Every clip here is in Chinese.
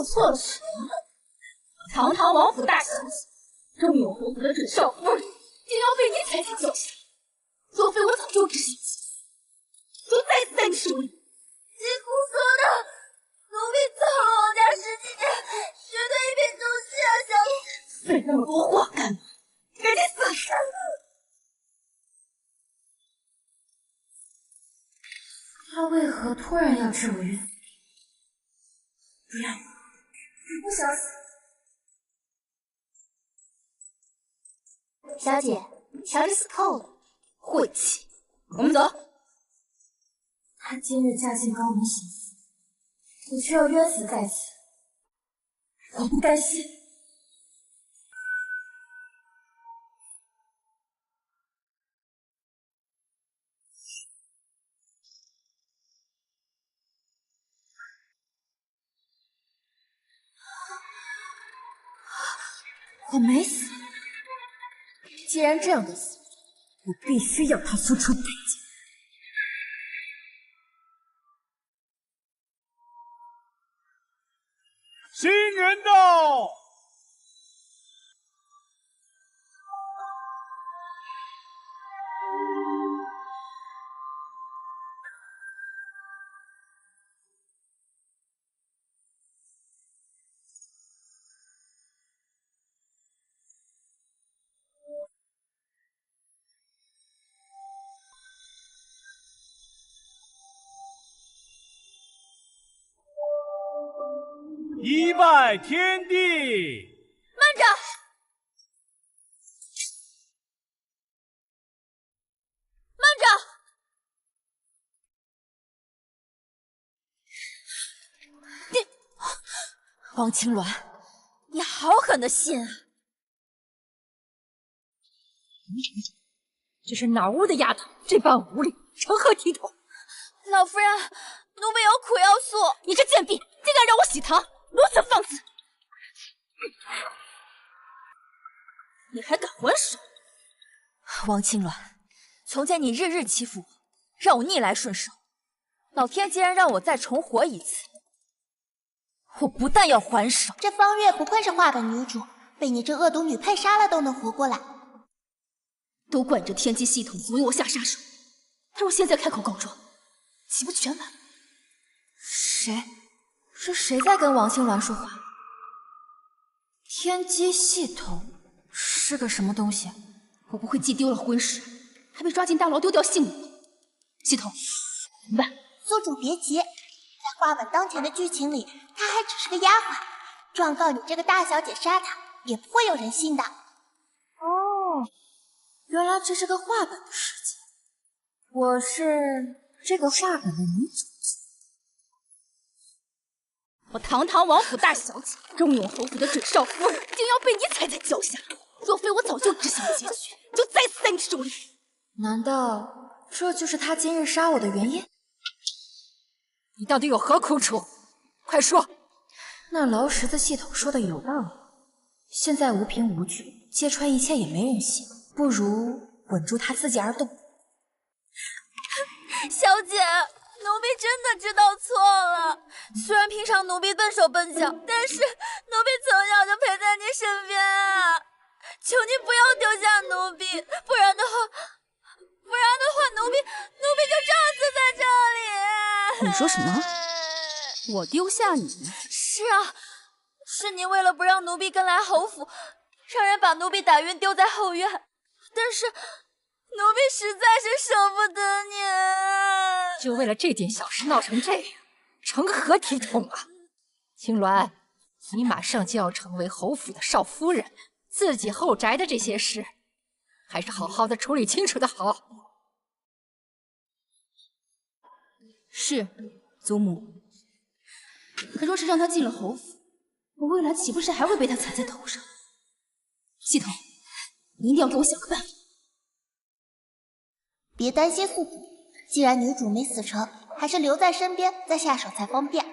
做错了什么？堂堂王府大小姐，正有侯府的准少夫人，竟要被你踩在脚下。若非我早就知悉就栽死在你手里。姐夫说的，奴婢造了王家10几年，绝对一贫如洗啊，小姐。废那么多话干嘛？赶紧死！他为何突然要置我于死地？不要，我不想死。小姐，乔治斯透了，晦气。我们走。他今日驾进高门行刺，我却要冤死在此，我不甘心。我没死。既然这样的死，我必须要他付出代价。新人到！一拜天地！慢着！慢着！你，王青鸾，你好狠的心啊！这是哪屋的丫头，这般无礼，成何体统？老夫人，奴婢有苦要诉。你这贱婢，竟敢让我喜糖！如此放肆！你还敢还手？王青鸾，从前你日日欺负我，让我逆来顺受。老天既然让我再重活一次，我不但要还手。这方月不愧是画本女主，被你这恶毒女派杀了都能活过来。都怪这天机系统总有我下杀手，他若现在开口告状，岂不全完？谁？是谁在跟王青鸾说话？天机系统是个什么东西？我不会既丢了婚事，还被抓进大牢丢掉性命。系统，怎么办？宿主别急，在画本当前的剧情里，她还只是个丫鬟，状告你这个大小姐杀她，也不会有人信的。哦，原来这是个画本的世界，我是这个画本的女主。我堂堂王府大小姐，中永侯府的准少夫人，竟要被你踩在脚下！若非我早就知晓结局，就栽死在你手里。难道这就是他今日杀我的原因？你到底有何苦楚？快说！那牢石子系统说的有道理，现在无凭无据，揭穿一切也没人信，不如稳住他自己而动。小姐，奴婢真的知道错了。虽然平常奴婢笨手笨脚，但是奴婢从小就陪在你身边啊！求你不要丢下奴婢，不然的话，奴婢就这样死在这里。你说什么？我丢下你？是啊，是你为了不让奴婢跟来侯府，让人把奴婢打晕丢在后院。但是奴婢实在是舍不得你。就为了这点小事闹成这样，成何体统啊！青鸾，你马上就要成为侯府的少夫人，自己后宅的这些事，还是好好的处理清楚的好。是，祖母。可若是让他进了侯府，我未来岂不是还会被他踩在头上？系统，你一定要给我想个办法。别担心宿主，既然女主没死成，还是留在身边再下手才方便。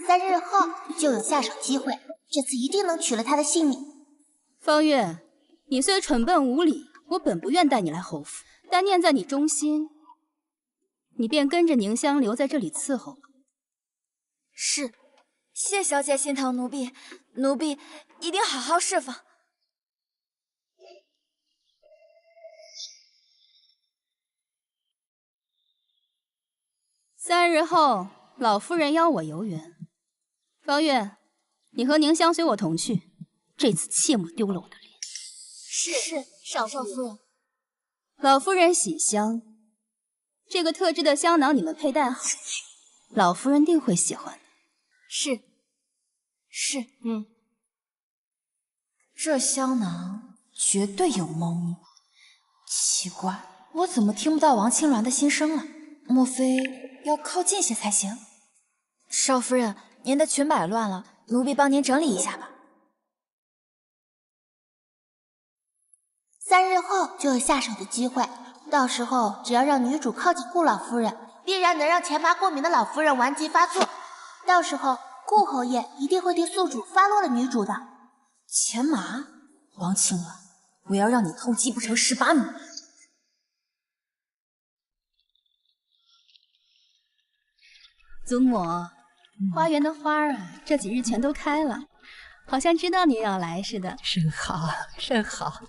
3日后就有下手机会，这次一定能取了她的性命。方月，你虽蠢笨无礼，我本不愿带你来侯府，但念在你忠心，你便跟着宁香留在这里伺候吧。是，谢小姐心疼奴婢，奴婢一定好好侍奉。3日后，老夫人邀我游园。方月，你和宁香随我同去，这次切莫丢了我的脸。是少夫人。老夫人喜香，这个特制的香囊你们佩戴好，老夫人定会喜欢的。是，这香囊绝对有猫腻。奇怪，我怎么听不到王青鸾的心声了？莫非要靠近些才行？少夫人，您的裙摆乱了，奴婢帮您整理一下吧。3日后就有下手的机会，到时候只要让女主靠近顾老夫人，必然能让前麻过敏的老夫人顽疾发作。到时候顾侯爷一定会替宿主发落了女主的。前麻，王青鸾，我要让你痛击不成18米。祖母，花园的花儿啊，这几日全都开了，好像知道你要来似的。甚好，甚好，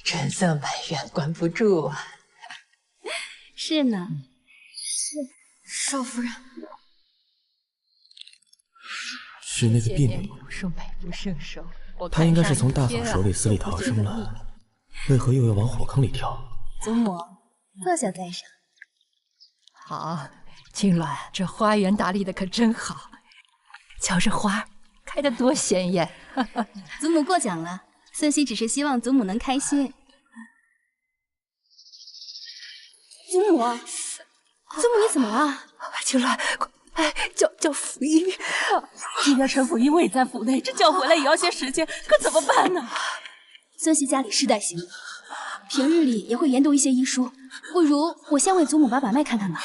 春色满园关不住啊。是呢，少夫人，是那个婢女吗？她应该是从大嫂手里死里逃生了，为何又要往火坑里跳？祖母，坐下再赏。好，青鸾，这花园打理的可真好，瞧这花开得多鲜艳。祖母过奖了，孙熙只是希望祖母能开心。祖母，你怎么了？青鸾，快叫府医。今天陈府医卫在府内，这叫回来也要些时间，可怎么办呢？孙熙家里世代行医，平日里也会研读一些医书，不如我先为祖母把脉看看吧。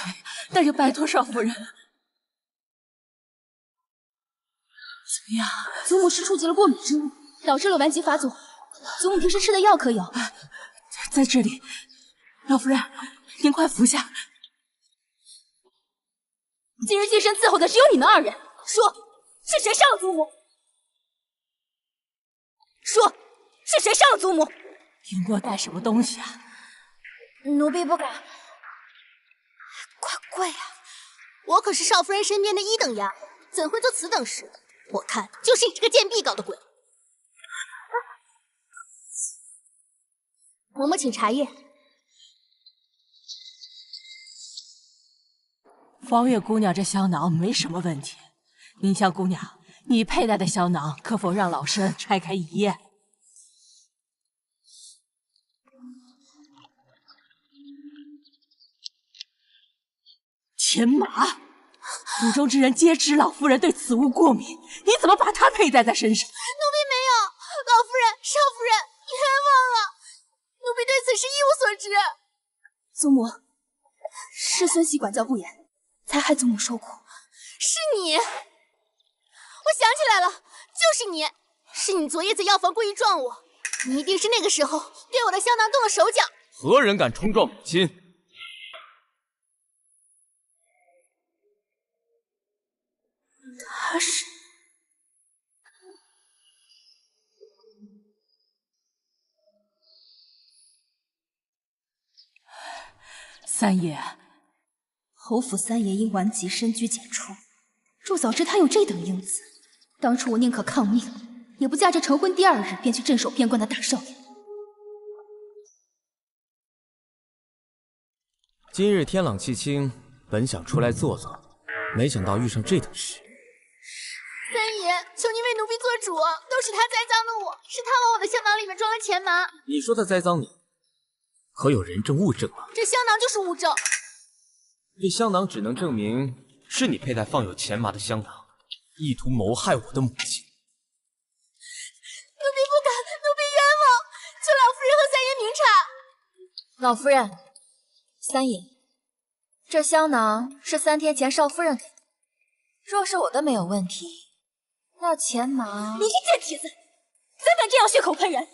但是拜托少夫人，怎么样？祖母是触及了过敏之物，导致了顽疾发作。祖母平时吃的药可有？在这里，老夫人，您快服下。今日近身伺候的只有你们2人，说是谁杀了祖母？说是谁杀了祖母？听我带什么东西啊？奴婢不敢。快跪啊！我可是少夫人身边的1等丫，怎会做此等事？我看就是你这个贱婢搞的鬼。嬷嬷，请茶叶。方月姑娘这香囊没什么问题，宁香姑娘，你佩戴的香囊可否让老身拆开一验？前麻，府中之人皆知老夫人对此物过敏，你怎么把它佩戴在身上？奴婢没有，老夫人、少夫人冤枉了，奴婢对此事一无所知。祖母，是孙熙管教不严，才害祖母受苦。是你，我想起来了，就是你，是你昨夜在药房故意撞我，你一定是那个时候对我的香囊动了手脚。何人敢冲撞母亲？他是三爷，侯府3爷因顽疾深居简出，若早知他有这等英姿，当初我宁可抗命，也不嫁这成婚第2日便去镇守边关的大少爷。今日天朗气清，本想出来坐坐，没想到遇上这等事。三爷，求您为奴婢做主，都是他栽赃的我，是他往我的香囊里面装了钱麻。你说他栽赃你，可有人证物证吗？这香囊就是物证。这香囊只能证明是你佩戴放有钱麻的香囊，意图谋害我的母亲。奴婢不敢，奴婢冤枉，求老夫人和三爷明察。老夫人，三爷，这香囊是3天前少夫人给的，若是我的没有问题，那钱麻……你这贱蹄子，怎敢这样血口喷人？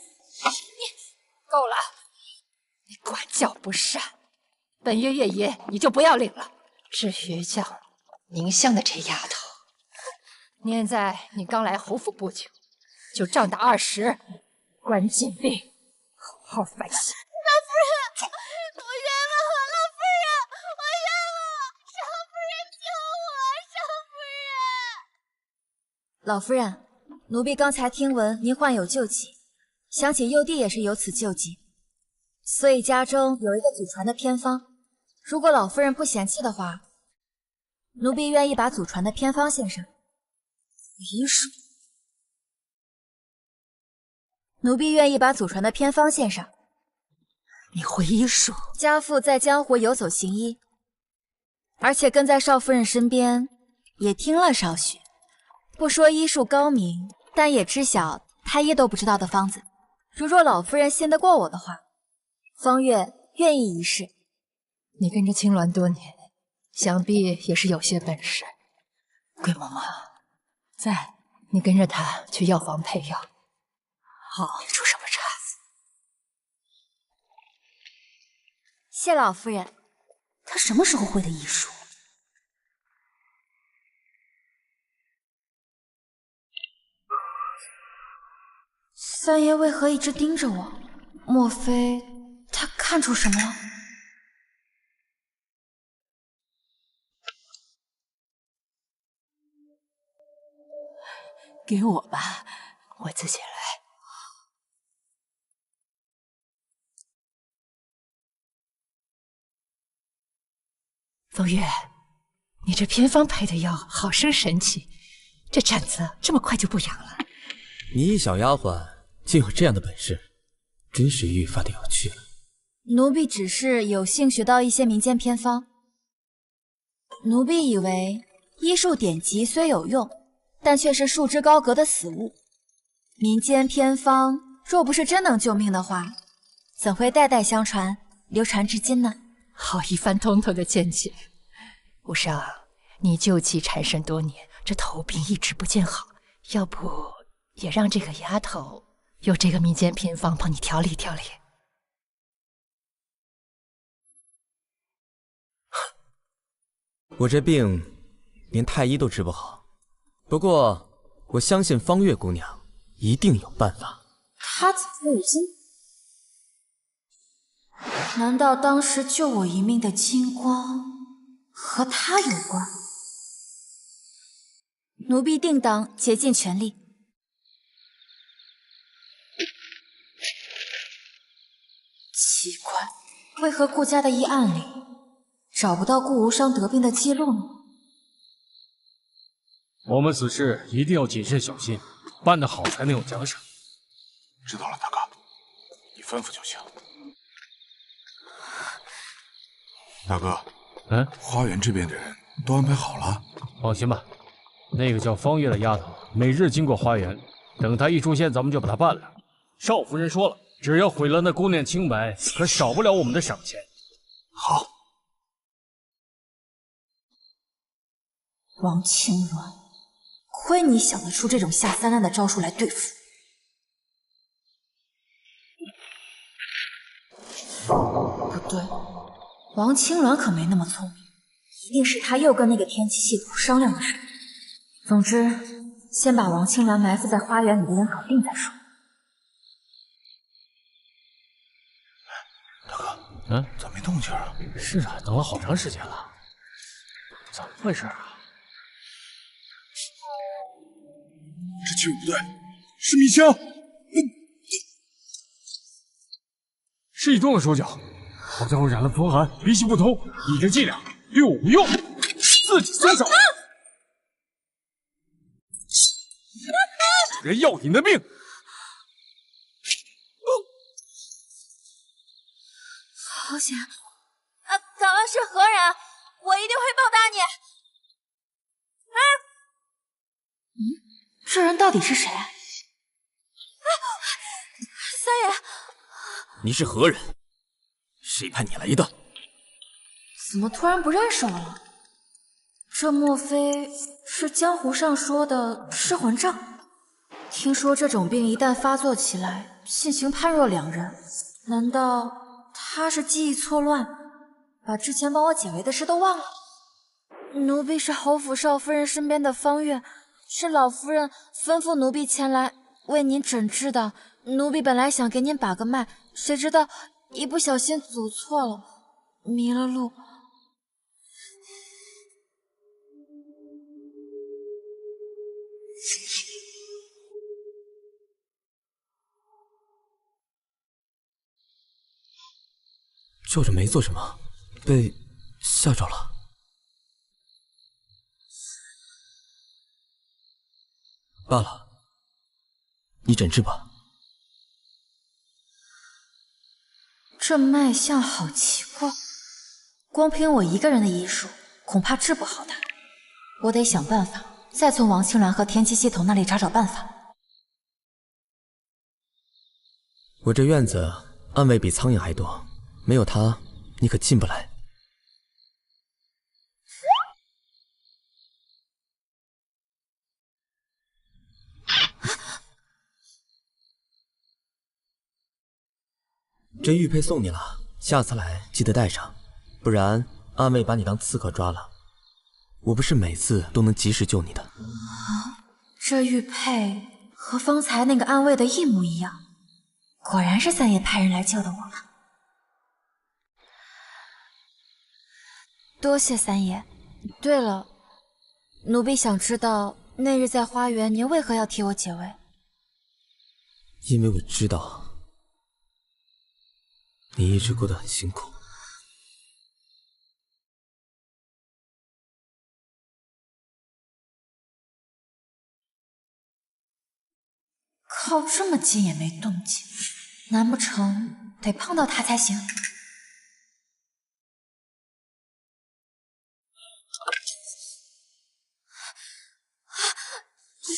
够了，你管教不善，本月月爷你就不要领了。至于叫宁香的这丫头，念在你刚来侯府不久，就杖打20，关禁闭，好好反省。老夫人，我冤了，老夫人，我冤了，少夫人救我，少夫人。老夫人，奴婢刚才听闻您患有旧疾，想起幼弟也是有此旧疾，所以家中有一个祖传的偏方。如果老夫人不嫌弃的话，奴婢愿意把祖传的偏方献上。医术，奴婢愿意把祖传的偏方献上。你会医术？家父在江湖游走行医，而且跟在少夫人身边，也听了少许。不说医术高明，但也知晓太医都不知道的方子。如若老夫人信得过我的话，方月愿意一试。你跟着青鸾多年，想必也是有些本事。桂嬷嬷在，你跟着她去药房配药。好，出什么差子？谢老夫人。她什么时候会的医术？三爷为何一直盯着我？莫非他看出什么了？给我吧，我自己来。风月，你这偏方配的药好生神奇，这疹子这么快就不痒了。你一小丫鬟竟有这样的本事，真是愈发的有趣了。奴婢只是有幸学到一些民间偏方，奴婢以为医术典籍虽有用，但却是束之高阁的死物。民间偏方若不是真能救命的话，怎会代代相传，流传至今呢？好一番通透的见解。无伤，你旧疾缠身多年，这头病一直不见好，要不也让这个丫头用这个民间偏方帮你调理调理。我这病连太医都治不好，不过我相信方月姑娘一定有办法。她怎么会有金？难道当时救我一命的金光和她有关？奴婢定当竭尽全力。奇怪，为何顾家的医案里找不到顾无伤得病的记录呢？我们此事一定要谨慎小心，办得好才能有奖赏。知道了，大哥，你吩咐就行。大哥，花园这边的人都安排好了。放心吧，那个叫方月的丫头每日经过花园，等她一出现，咱们就把她办了。少夫人说了，只要毁了那姑娘清白，可少不了我们的赏钱。好。王青鸾，亏你想得出这种下三滥的招数来对付。不对，王青鸾可没那么聪明，一定是他又跟那个天机系统商量的事。总之，先把王青鸾埋伏在花园里的人搞定再说。大哥，咋没动静啊？是啊，等了好长时间了，怎么回事啊？这气味不对，是米香。是一中的手脚，好家伙，染了风寒，鼻息不通，一针剂量对我无用，自己松手。主人要你的命！好险！咱们是何人？我一定会报答你。这人到底是谁？三爷，你是何人？谁派你来的？怎么突然不认识我了？这莫非是江湖上说的失魂症？听说这种病一旦发作起来，性情判若两人。难道他是记忆错乱，把之前帮我解围的事都忘了？奴婢是侯府少夫人身边的方月，是老夫人吩咐奴婢前来为您诊治的。奴婢本来想给您把个脉，谁知道一不小心走错了，迷了路。皱着眉做什么？被吓着了？罢了，你诊治吧。这脉象好奇怪，光凭我一个人的医术，恐怕治不好它。我得想办法，再从王青鸾和天机系统那里找办法。我这院子暗卫比苍蝇还多，没有他，你可进不来。这玉佩送你了，下次来记得带上，不然暗卫把你当刺客抓了。我不是每次都能及时救你的。啊，这玉佩和方才那个暗卫的一模一样，果然是三爷派人来救的我了。多谢三爷。对了，奴婢想知道那日在花园您为何要替我解围？因为我知道你一直过得很辛苦。靠这么近也没动静，难不成得碰到他才行？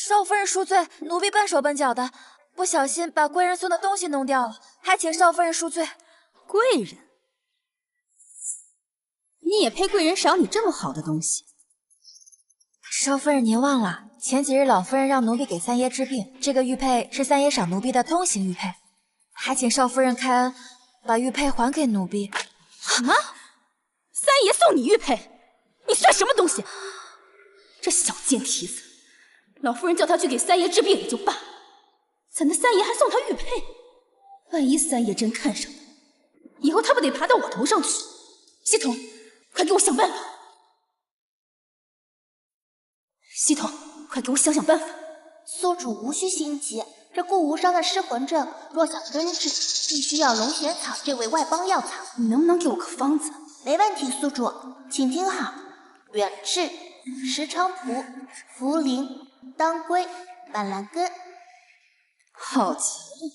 少夫人恕罪，奴婢笨手笨脚的，不小心把贵人送的东西弄掉了，还请少夫人恕罪。贵人？你也配贵人赏你这么好的东西？少夫人，您忘了，前几日老夫人让奴婢给三爷治病，这个玉佩是三爷赏奴婢的通行玉佩，还请少夫人开恩，把玉佩还给奴婢。什么？三爷送你玉佩？你算什么东西？这小贱蹄子！老夫人叫他去给三爷治病也就罢了，怎的三爷还送他玉佩？万一三爷真看上他，以后他不得爬到我头上去？系统，快给我想办法！系统，快给我想办法！宿主无需心急，这顾无伤的失魂症，若想根治，必须要龙涎草这味外邦药草。你能不能给我个方子？没问题，宿主，请听好：远志、石菖蒲、茯苓、当归、板蓝根。好极了，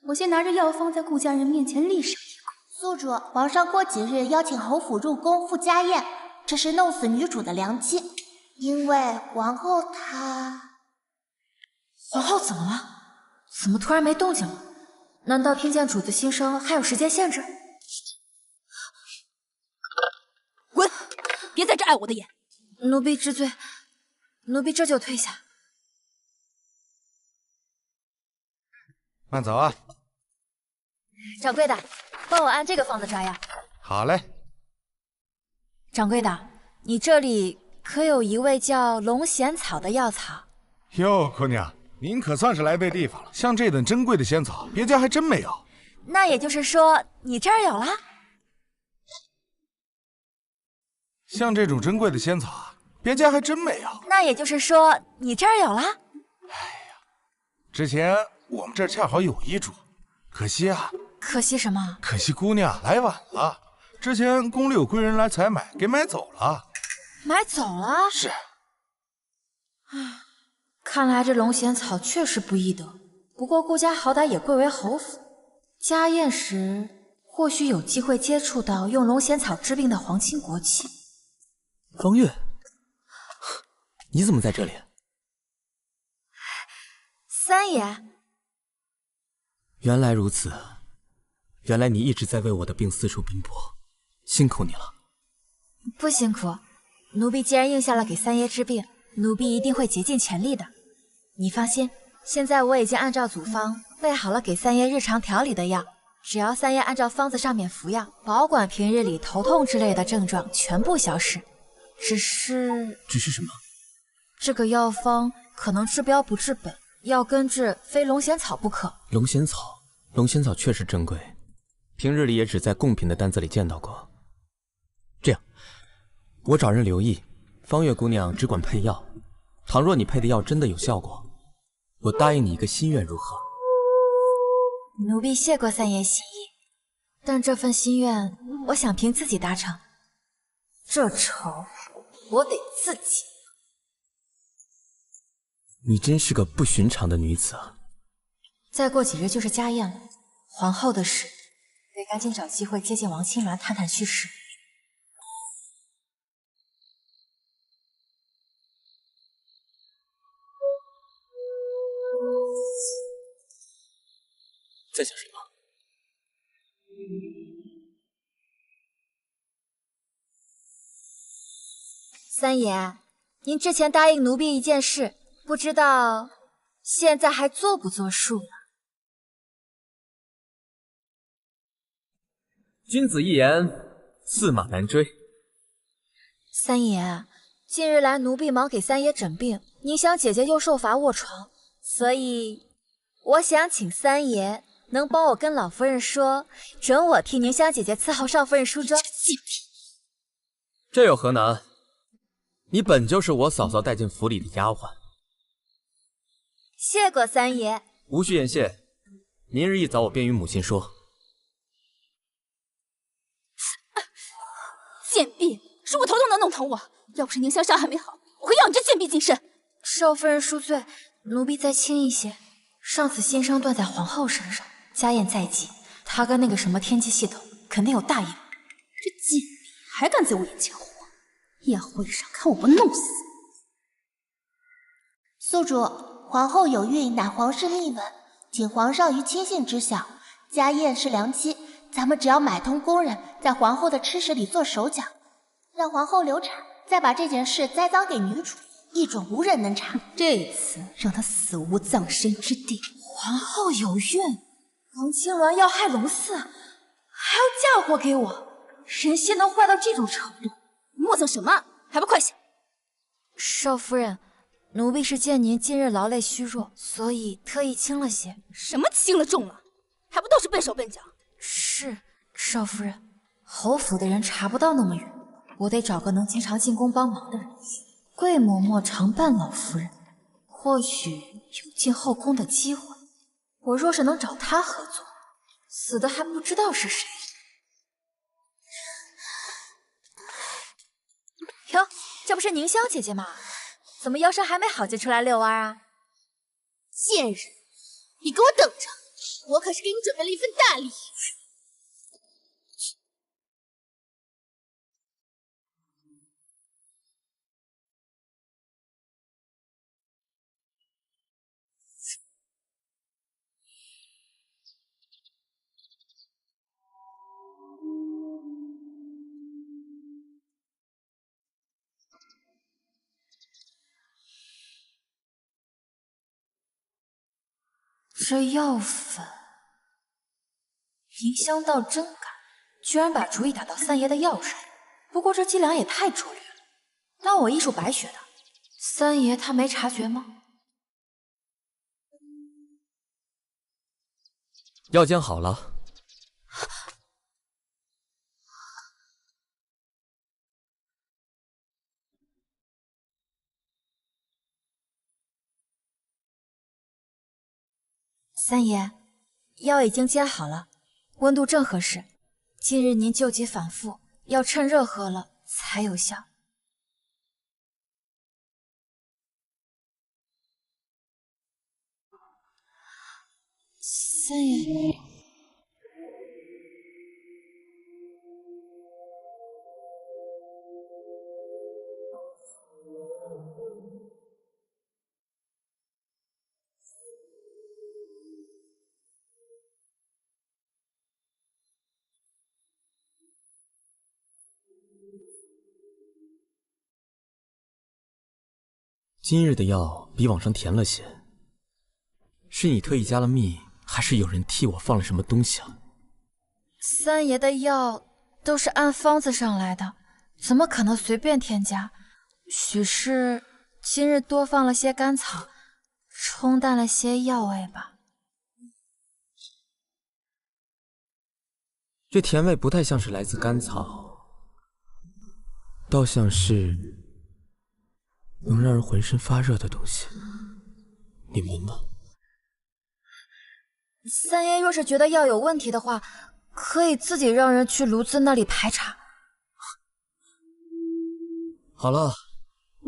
我先拿着药方在顾家人面前立上一功。宿主，皇上过几日邀请侯府入宫赴家宴，这是弄死女主的良机。因为王后她……王后怎么了？怎么突然没动静了？难道听见主子心声还有时间限制？滚！别在这碍我的眼！奴婢知罪，奴婢这就退下。慢走啊！掌柜的，帮我按这个方子抓药。好嘞。掌柜的，你这里可有一味叫龙涎草的药草？哟，姑娘，您可算是来对地方了。像这等珍贵的仙草，别家还真没有。那也就是说，你这儿有了？像这种珍贵的仙草，别家还真没有。那也就是说，你这儿有了？之前我们这儿恰好有一株，可惜啊。可惜什么？可惜姑娘来晚了。之前宫里有贵人来采买，给买走了。买走了？是。唉，看来这龙涎草确实不易得。不过顾家好歹也贵为侯府，家宴时或许有机会接触到用龙涎草治病的皇亲国戚。方月，你怎么在这里？三爷，原来如此，原来你一直在为我的病四处奔波，辛苦你了。不辛苦，奴婢既然应下了给三爷治病，奴婢一定会竭尽全力的。你放心，现在我已经按照祖方备好了给三爷日常调理的药，只要三爷按照方子上面服药，保管平日里头痛之类的症状全部消失。只是什么？这个药方可能治标不治本，要根治非龙涎草不可。龙涎草，龙涎草确实珍贵，平日里也只在贡品的单子里见到过。这样，我找人留意，方月姑娘只管配药。倘若你配的药真的有效果，我答应你一个心愿，如何？奴婢谢过三爷心意，但这份心愿，我想凭自己达成。这仇，我得自己。你真是个不寻常的女子啊！再过几日就是家宴了，皇后的事，得赶紧找机会接近王青鸾，探探虚实。在想什么？三爷，您之前答应奴婢一件事，不知道现在还作不作数了？君子一言，驷马难追。三爷，近日来奴婢忙给三爷诊病，宁香姐姐又受罚卧床，所以我想请三爷能帮我跟老夫人说，准我替宁香姐姐伺候少夫人梳妆。这有何难？你本就是我嫂嫂带进府里的丫鬟。谢过三爷。无需言谢，明日一早我便与母亲说。贱婢，是我头痛能弄疼我。要不是宁香伤还没好，我会要你这贱婢净身。少夫人恕罪，奴婢再轻一些。上次心伤断在皇后身上，家宴在即，她跟那个什么天机系统肯定有大阴谋。这贱婢还敢在我眼前活，宴会上看我不弄死！宿主，皇后有孕，乃皇室秘闻，请皇上于亲信知晓。家宴是良机，咱们只要买通工人，在皇后的吃食里做手脚，让皇后流产，再把这件事栽赃给女主，一准无人能查。这次让她死无葬身之地。皇后有孕，王青鸾要害龙嗣，还要嫁祸给我，人心能坏到这种程度？磨蹭什么？还不快些！少夫人，奴婢是见您近日劳累虚弱，所以特意轻了些。什么轻了重了？还不都是笨手笨脚？是，少夫人，侯府的人查不到那么远，我得找个能经常进宫帮忙的人。桂嬷嬷常伴老夫人，或许有进后宫的机会。我若是能找她合作，死的还不知道是谁。哟，这不是宁香姐姐吗？怎么腰伤还没好就出来遛弯啊？贱人，你给我等着！我可是给你准备了一份大礼。这药粉，宁香倒真敢，居然把主意打到三爷的药上。不过这伎俩也太拙劣了，当我艺术白学的。三爷他没察觉吗？药煎好了。三爷，药已经煎好了，温度正合适。近日您旧疾反复，要趁热喝了才有效。三爷，今日的药比往常甜了些，是你特意加了蜜，还是有人替我放了什么东西啊？三爷的药都是按方子上来的，怎么可能随便添加？许是今日多放了些甘草，冲淡了些药味吧。这甜味不太像是来自甘草，倒像是能让人浑身发热的东西。你闻闻。三爷若是觉得药有问题的话，可以自己让人去炉子那里排查。好了，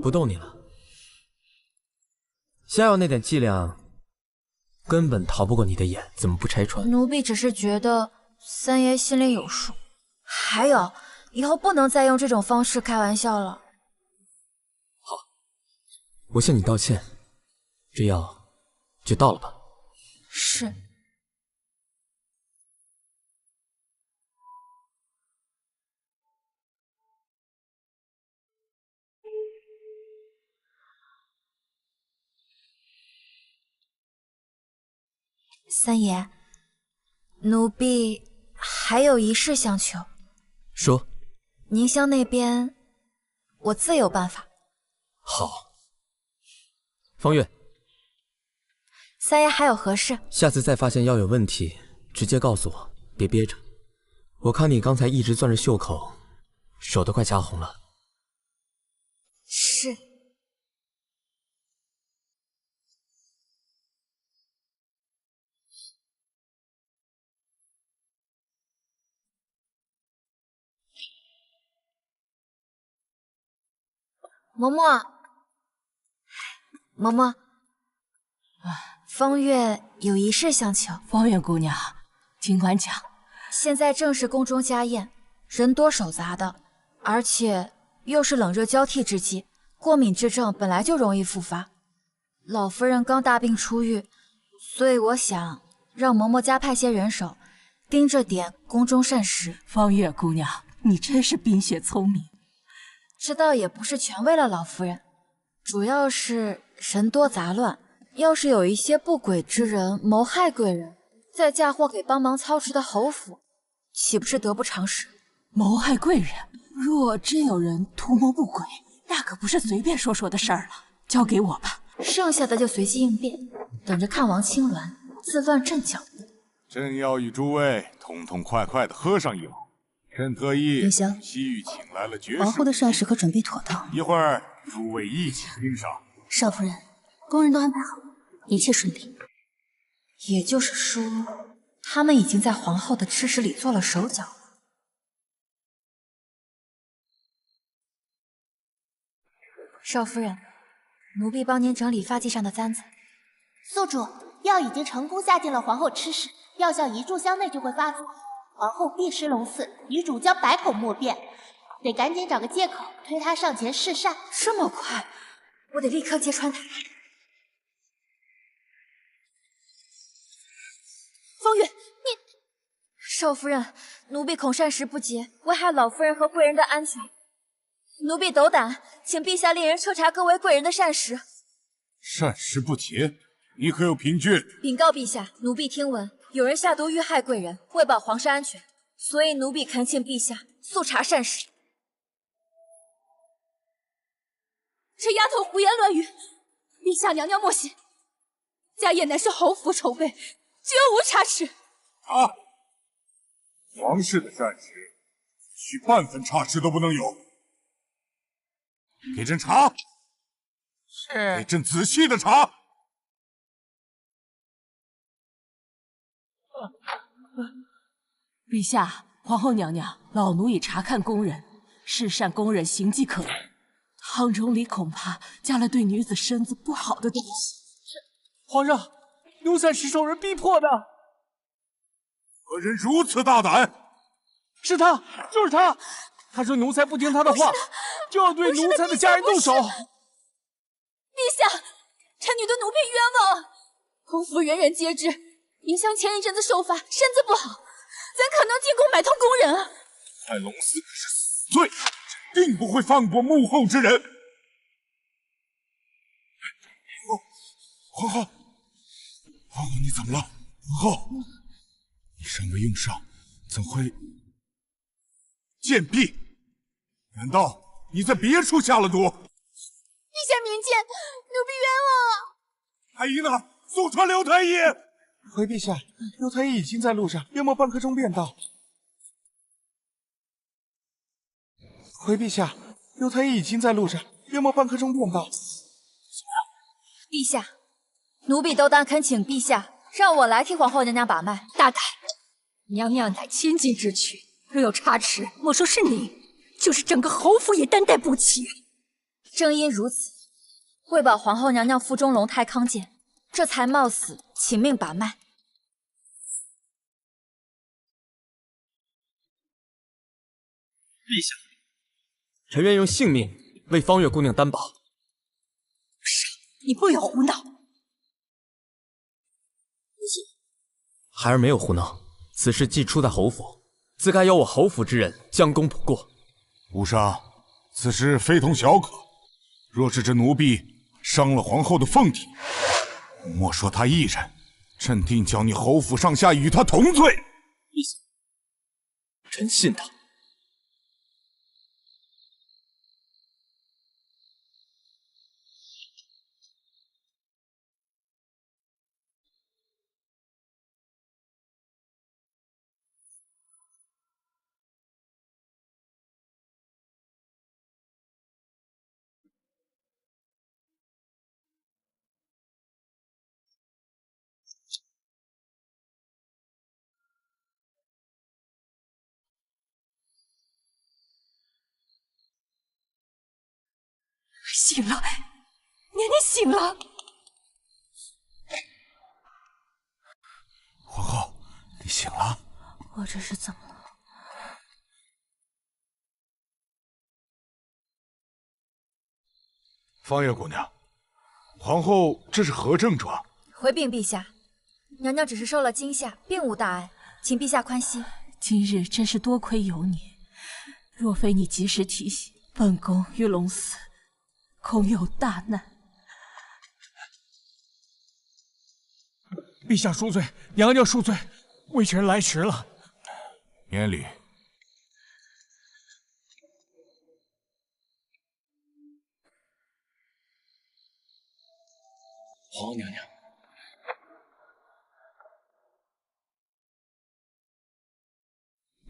不逗你了。下药那点剂量，根本逃不过你的眼，怎么不拆穿？奴婢只是觉得三爷心里有数。还有，以后不能再用这种方式开玩笑了。好，我向你道歉。这药就到了吧。是。三爷，奴婢还有一事相求。说。宁乡那边，我自有办法。好。方月，三爷还有何事？下次再发现药有问题，直接告诉我，别憋着。我看你刚才一直攥着袖口，手都快掐红了。是。嬷嬷，嬷嬷，方月有一事相求。方月姑娘，尽管讲。现在正是宫中家宴，人多手杂的，而且又是冷热交替之际，过敏之症本来就容易复发。老夫人刚大病初愈，所以我想让嬷嬷加派些人手，盯着点宫中膳食。方月姑娘，你真是冰雪聪明。这倒也不是全为了老夫人，主要是人多杂乱，要是有一些不轨之人谋害贵人，再嫁祸给帮忙操持的侯府，岂不是得不偿失？谋害贵人，若真有人图谋不轨，那可不是随便说说的事儿了。交给我吧，剩下的就随机应变，等着看王青鸾自乱阵脚。朕要与诸位痛痛快快的喝上一碗。朕特意从西域请来了绝世皇后的膳食可准备妥当，一会儿诸位一起欣赏。少夫人，工人都安排好了，一切顺利。也就是说，他们已经在皇后的吃食里做了手脚。少夫人，奴婢帮您整理发髻上的簪子。宿主，药已经成功下进了皇后吃食，药效一炷香内就会发作。皇后必失龙嗣，女主将百口莫辩，得赶紧找个借口推她上前试膳。这么快，我得立刻揭穿她。方月，你……少夫人，奴婢恐膳食不洁，危害老夫人和贵人的安全。奴婢斗胆，请陛下令人彻查各位贵人的膳食。膳食不洁，你可有凭据？禀告陛下，奴婢听闻有人下毒遇害贵人，为保皇室安全，所以奴婢恳请陛下速查膳食。这丫头胡言乱语，陛下娘娘莫信，家宴乃是侯府筹备，绝无差池。啊！皇室的膳食，许半分差池都不能有。给朕查！是。给朕仔细的查！陛下，皇后娘娘，老奴已查看宫人，试膳宫人形迹可疑，汤中里恐怕加了对女子身子不好的东西。皇上，奴才是受人逼迫的。何人如此大胆？是他，就是他。他说奴才不听他的话，就要对奴才的家人动手。陛下，臣女对奴婢冤枉，宫府人人皆知，宁香前一阵子受罚，身子不好，怎可能进宫买通宫人啊？害龙嗣可是死罪，朕定不会放过幕后之人。皇后，皇后，你怎么了？皇后，你尚未用上，怎会贱婢？难道你在别处下了毒？陛下明见，奴婢冤枉。太医呢？速传刘太医！回陛下，刘太医已经在路上，约莫半刻钟便到。回陛下，刘太医已经在路上，约莫半刻钟便到。陛下，奴婢斗胆恳请陛下让我来替皇后娘娘把脉。大胆！娘娘乃千金之躯，若有差池，莫说是你，就是整个侯府也担待不起。正因如此，为保皇后娘娘腹中龙胎康健，这才冒死请命把脉。陛下，臣愿用性命为方月姑娘担保。你不要胡闹！孩儿没有胡闹，此事既出在侯府，自该由我侯府之人将功补过。无伤，此事非同小可。若是这奴婢伤了皇后的凤体，莫说她一人，朕定叫你侯府上下与她同罪。陛下，臣信他。醒了，娘娘醒了。皇后，你醒了。我这是怎么了？方月姑娘，皇后这是何症状？回禀陛下，娘娘只是受了惊吓，并无大碍，请陛下宽心。今日真是多亏有你，若非你及时提醒，本宫与龙嗣恐有大难。陛下恕罪，娘娘恕罪，微臣来迟了。免礼。皇后娘娘，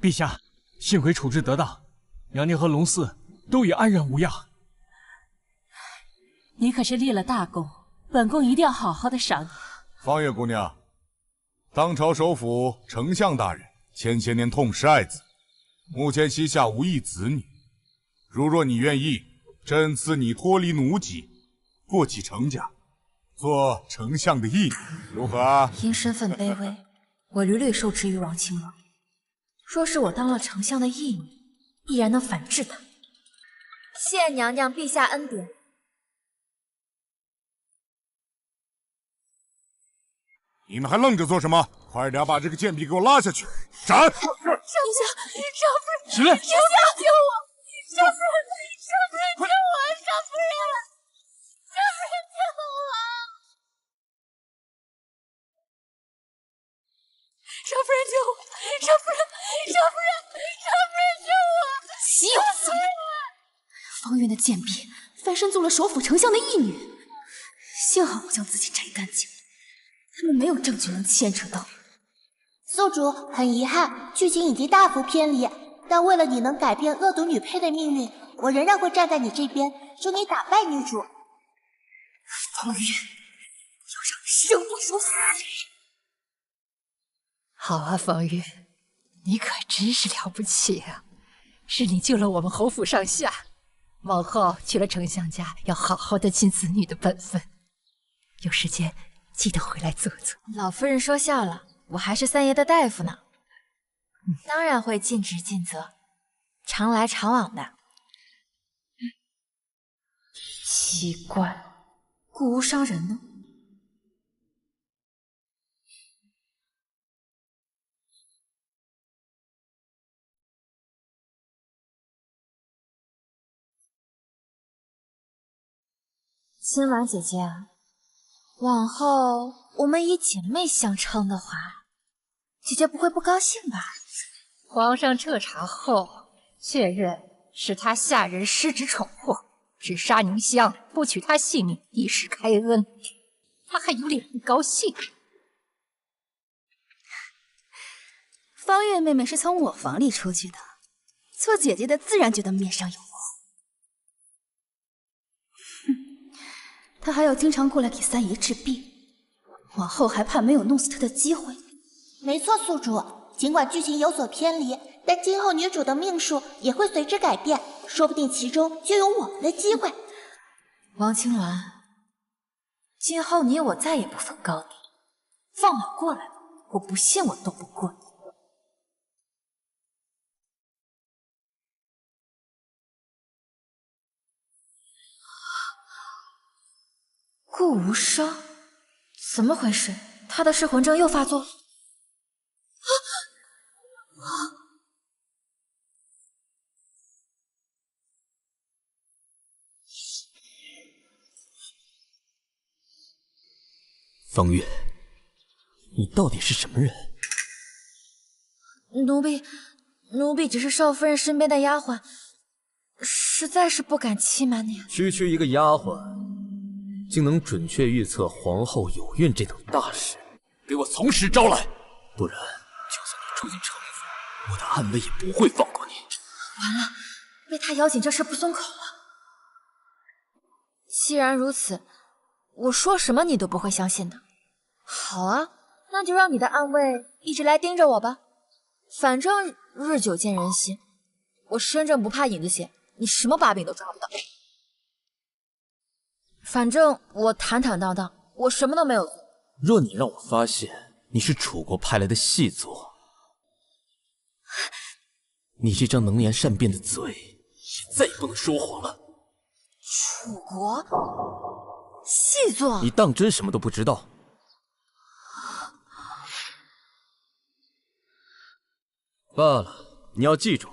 陛下，幸亏处置得当，娘娘和龙嗣都已安然无恙。你可是立了大功，本宫一定要好好的赏你。方月姑娘，当朝首辅丞相大人前些年痛失爱子，目前膝下无一子女。如若你愿意，朕赐你脱离奴籍，过继丞家，做丞相的义女，如何啊？因身份卑微，我屡屡受制于王亲王。若是我当了丞相的义女，必然能反制他。谢娘娘陛下恩典。你们还愣着做什么？快点把这个贱婢给我拉下去，斩！少夫人，起来！少救我！少夫人，少夫人救我！少夫人，少夫人救我！少夫人救我！少夫人，少夫人，少夫人救我！岂有此理！方圆的贱婢翻身做了首辅丞相的义女，幸好我将自己摘干净，他们没有证据能牵扯到。宿主，很遗憾，剧情已经大幅偏离，但为了你能改变恶毒女配的命运，我仍然会站在你这边，助你打败女主。方圆，要让你生不如死！好啊，方月，你可真是了不起啊！是你救了我们侯府上下，往后去了丞相家，要好好的尽子女的本分。有时间记得回来坐坐。老夫人说笑了，我还是三爷的大夫呢，当然会尽职尽责，常来常往的。奇怪，故无伤人呢？青婉姐姐，往后我们以姐妹相称的话，姐姐不会不高兴吧？皇上彻查后确认是他下人失职闯祸，只杀宁香，不取他性命，以示开恩。他还有脸不高兴？方月妹妹是从我房里出去的，做姐姐的自然觉得面上有光。哼，她还要经常过来给三爷治病，往后还怕没有弄死她的机会。没错，宿主。尽管剧情有所偏离，但今后女主的命数也会随之改变，说不定其中就有我们的机会。王青鸾，今后你我再也不分高低，放马过来吧，我不信我斗不过你。顾无伤，怎么回事？他的噬魂症又发作？方月，你到底是什么人？奴婢只是少夫人身边的丫鬟，实在是不敢欺瞒你。区一个丫鬟，竟能准确预测皇后有孕这等大事，给我从实招来，不然就算你住进城府，我的暗卫也不会放过你。完了，被他咬紧这事不松口了。既然如此，我说什么你都不会相信的。好啊，那就让你的暗卫一直来盯着我吧。反正日久见人心，我身正不怕影子斜，你什么把柄都抓不到。反正我坦坦荡荡，我什么都没有做。若你让我发现你是楚国派来的细作，你这张能言善辩的嘴也再也不能说谎了。楚国细作？你当真什么都不知道？罢了，你要记住，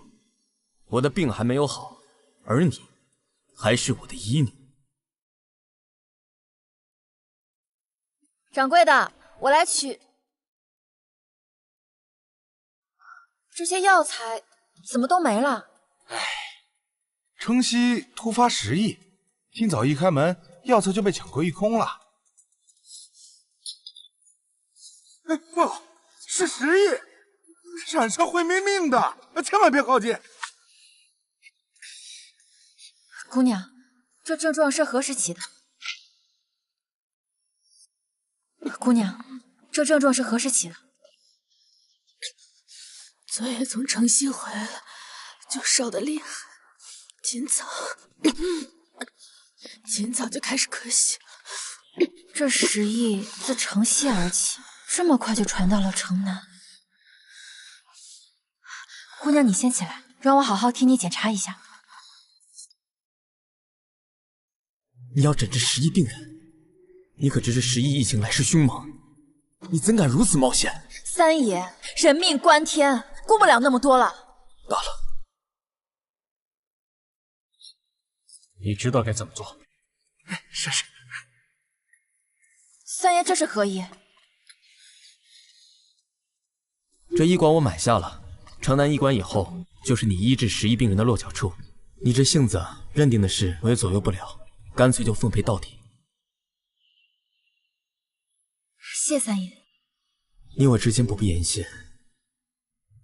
我的病还没有好，而你还是我的医女。掌柜的，我来取。这些药材怎么都没了？唉，城西突发时疫，今早一开门，药材就被抢购一空了。哎，不，是时疫，染上会没命的，千万别靠近。姑娘，这症状是何时起的？姑娘，这症状是何时起的？昨夜从城西回来，就烧得厉害，今早就开始咳血。这时疫自城西而起，这么快就传到了城南。姑娘，你先起来，让我好好替你检查一下。你要诊治时疫病人，你可知这时疫疫情来势凶猛，你怎敢如此冒险？三爷，人命关天，顾不了那么多了。罢了，你知道该怎么做。是。三爷，这是何意？这医馆我买下了，城南医馆以后就是你医治时疫病人的落脚处。你这性子认定的事我也左右不了，干脆就奉陪到底。谢三爷。你我之间不必言谢，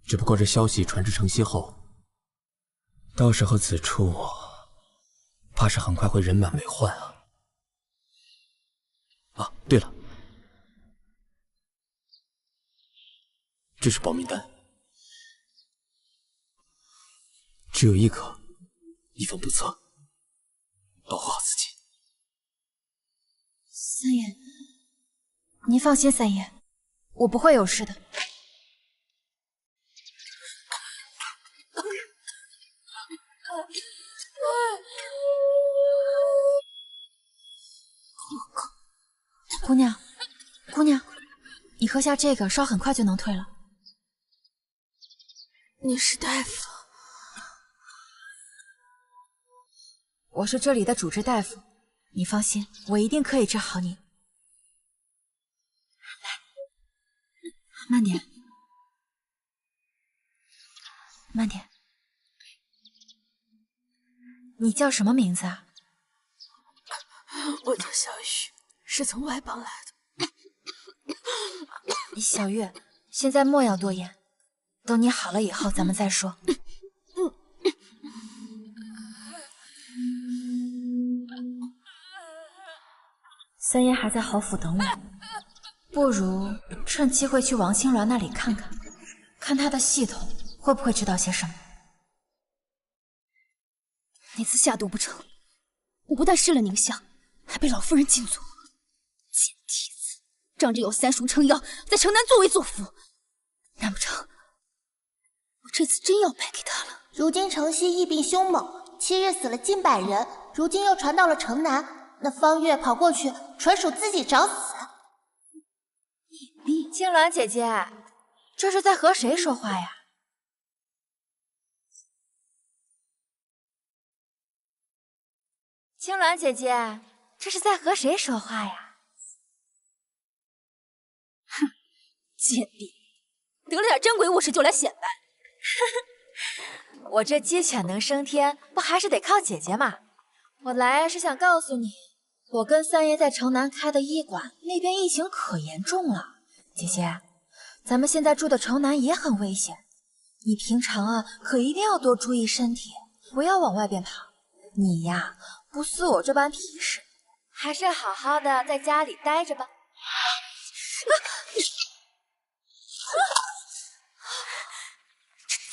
只不过这消息传至城西后，到时候此处怕是很快会人满为患啊！啊，对了，这是保命丹，只有一颗，以防不测，保护好自己。三爷，您放心，三爷，我不会有事的。姑娘，你喝下这个，烧很快就能退了。你是大夫？我是这里的主治大夫，你放心，我一定可以治好你。来，慢点，慢点。你叫什么名字啊？我叫小雨，是从外邦来的。小玉，现在莫要多言，等你好了以后咱们再说。三爷还在侯府等我，不如趁机会去王青鸾那里看看，看他的系统会不会知道些什么。那次下毒不成，我不但失了宁香，还被老夫人禁足。贱蹄子，仗着有三叔撑腰，在城南作威作福。难不成我这次真要败给他了？如今城西疫病凶猛，7日死了近100人，如今又传到了城南，那方月跑过去，纯属自己找死。青鸾姐姐，这是在和谁说话呀？青鸾姐姐，这是在和谁说话呀？哼，贱婢，得了点珍贵物事就来显摆。我这鸡犬能升天，不还是得靠姐姐嘛？我来是想告诉你，我跟三爷在城南开的医馆，那边疫情可严重了。姐姐，咱们现在住的城南也很危险，你平常啊可一定要多注意身体，不要往外边跑。你呀，不似我这般皮实，还是好好的在家里待着吧。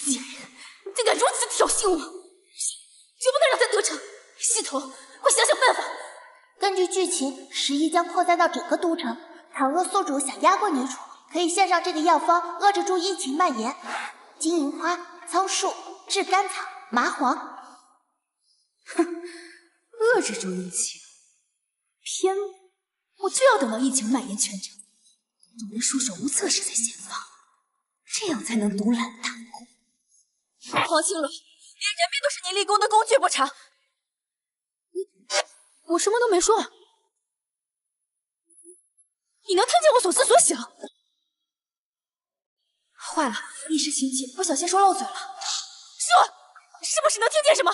这贱人竟敢如此挑衅我，绝不能让他得逞！系统，快想想办法！根据剧情，时疫将扩散到整个都城。倘若宿主想压过女主，可以献上这个药方，遏制住疫情蔓延。金银花、苍术、炙甘草、麻黄。哼，遏制住疫情，偏我就要等到疫情蔓延全城，众人束手无策时才先放，这样才能独揽大功。黄青鸾，连人命都是你立功的工具不成？我什么都没说，你能听见我所思所想？坏了，一时情急，不小心说漏嘴了。说，是不是能听见什么？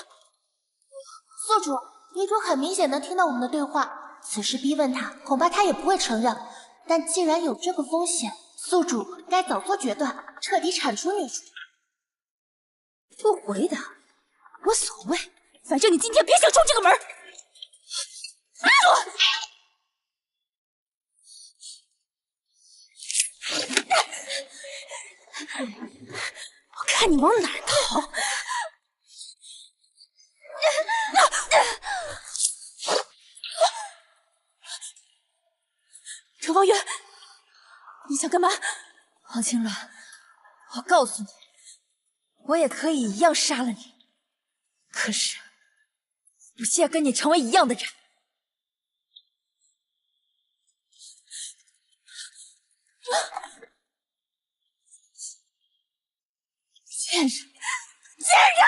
宿主，女主很明显能听到我们的对话，此时逼问她，恐怕她也不会承认。但既然有这个风险，宿主该早做决断，彻底铲除女主。不回答，无所谓，反正你今天别想出这个门。我看你往哪儿逃！程方圆，你想干嘛？黄青鸾，我告诉你，我也可以一样杀了你，可是不屑跟你成为一样的人。贱人，贱人，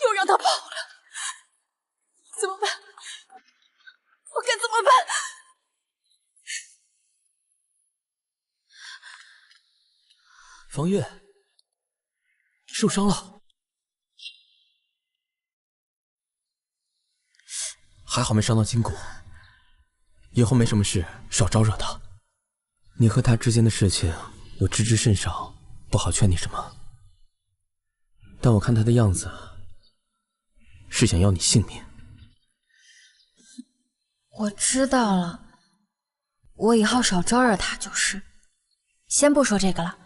又让他跑了，怎么办？我该怎么办？方月受伤了，还好没伤到筋骨，以后没什么事少招惹他。你和他之间的事情我知之甚少，不好劝你什么。但我看他的样子，是想要你性命。我知道了，我以后少招惹他就是。先不说这个了，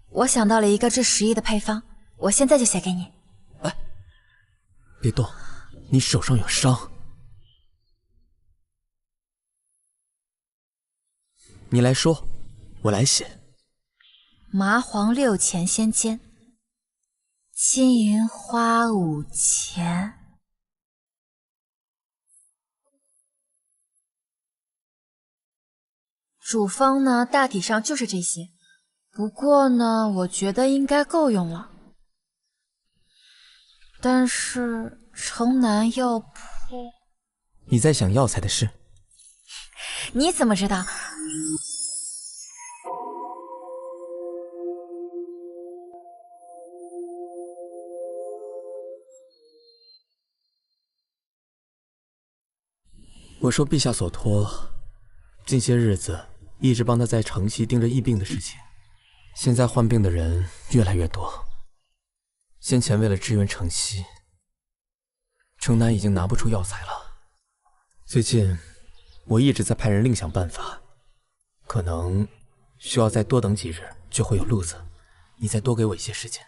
我想到了一个治10亿的配方，我现在就写给你。哎，别动，你手上有伤。你来说，我来写。麻黄6钱先煎，金银花5钱。主方呢，大体上就是这些，不过呢，我觉得应该够用了。但是城南药铺，你在想药材的事？你怎么知道？我受陛下所托，近些日子一直帮他在城西盯着疫病的事情。现在患病的人越来越多，先前为了支援城西，城南已经拿不出药材了。最近我一直在派人另想办法，可能需要再多等几日就会有路子。你再多给我一些时间。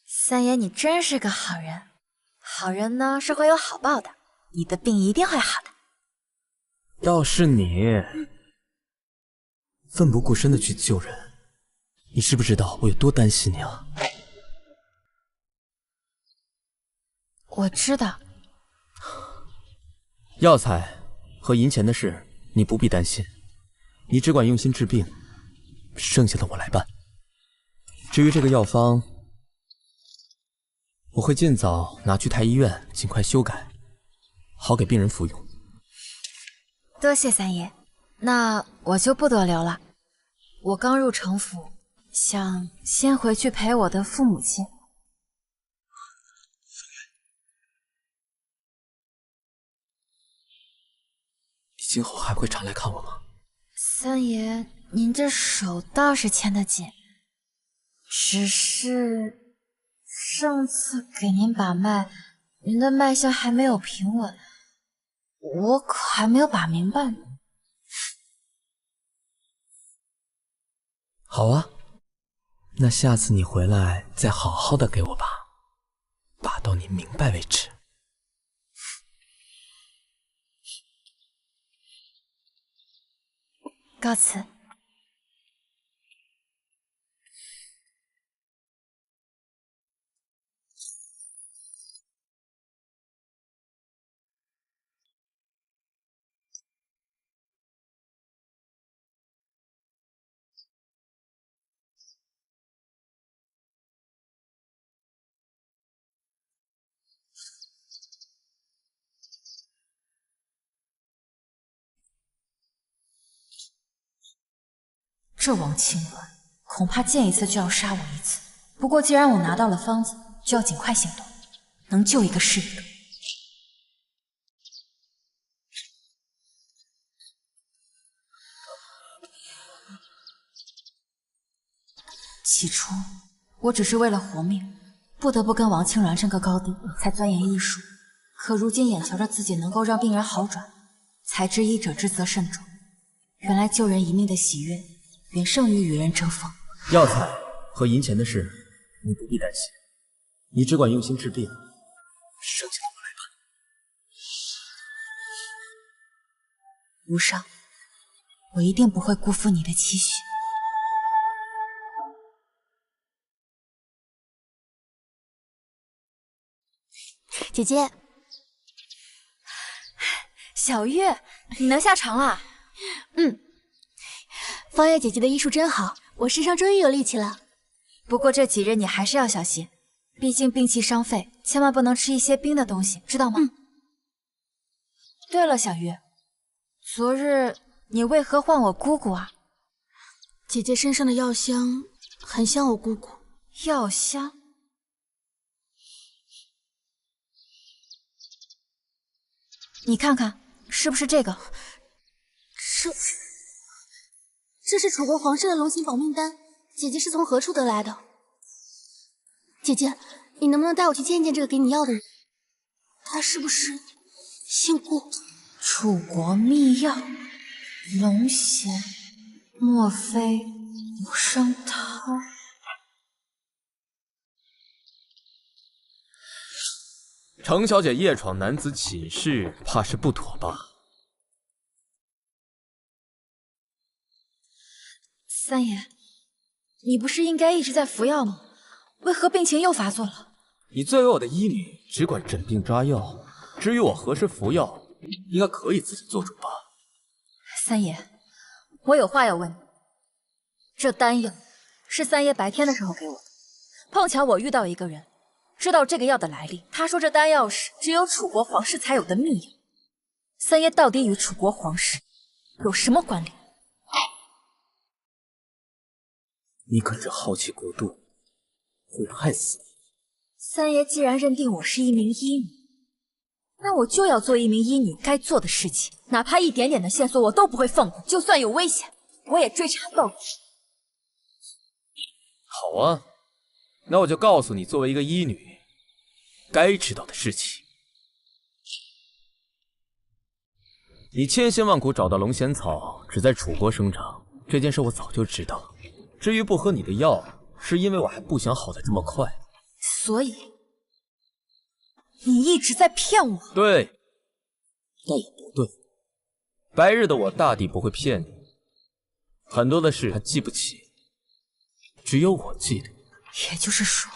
三爷，你真是个好人。好人呢是会有好报的，你的病一定会好的。要是你奋不顾身的去救人，你知不知道我有多担心你啊？我知道。药材和银钱的事你不必担心，你只管用心治病，剩下的我来办。至于这个药方，我会尽早拿去太医院尽快修改，好给病人服用。多谢三爷，那我就不多留了。我刚入城府，想先回去陪我的父母亲。你今后还会常来看我吗？三爷，您这手倒是牵得紧，只是上次给您把脉，您的脉象还没有平稳，我可还没有把明白呢。好啊，那下次你回来再好好的给我把，把到你明白为止。告辞。这王清鸾恐怕见一次就要杀我一次。不过既然我拿到了方子，就要尽快行动，能救一个是一个。起初我只是为了活命，不得不跟王清鸾争个高低，才钻研医术。可如今眼瞧着自己能够让病人好转，才知医者之责甚重。原来救人一命的喜悦远胜于与人争锋。药材和银钱的事，你不必担心，你只管用心治病，剩下的我来办。无伤，我一定不会辜负你的期许。姐姐，小月，你能下床了？方月姐姐的医术真好，我身上终于有力气了。不过这几日你还是要小心，毕竟病气伤肺，千万不能吃一些冰的东西，知道吗？对了，小月，昨日你为何唤我姑姑啊？姐姐身上的药香很像我姑姑。药香？你看看，是不是这个？这是楚国皇室的龙行保命丹，姐姐是从何处得来的？姐姐，你能不能带我去见见这个给你药的人？他是不是姓顾？楚国秘药，龙涎，莫非无伤他？程小姐夜闯男子寝室，怕是不妥吧？三爷，你不是应该一直在服药吗？为何病情又发作了？你作为我的医女，只管诊病抓药，至于我何时服药，应该可以自己做主吧？三爷，我有话要问你。这丹药是三爷白天的时候给我的，碰巧我遇到一个人，知道这个药的来历。他说这丹药是只有楚国皇室才有的秘药。三爷到底与楚国皇室有什么关联？你可知好奇过度会害死你？三爷既然认定我是一名医女，那我就要做一名医女该做的事情，哪怕一点点的线索我都不会放过，就算有危险，我也追查到底。好啊，那我就告诉你，作为一个医女该知道的事情。你千辛万苦找到龙涎草只在楚国生长，这件事我早就知道。至于不喝你的药，是因为我还不想好的这么快。所以，你一直在骗我。对，但也不对。白日的我大抵不会骗你，很多的事他记不起，只有我记得。也就是说，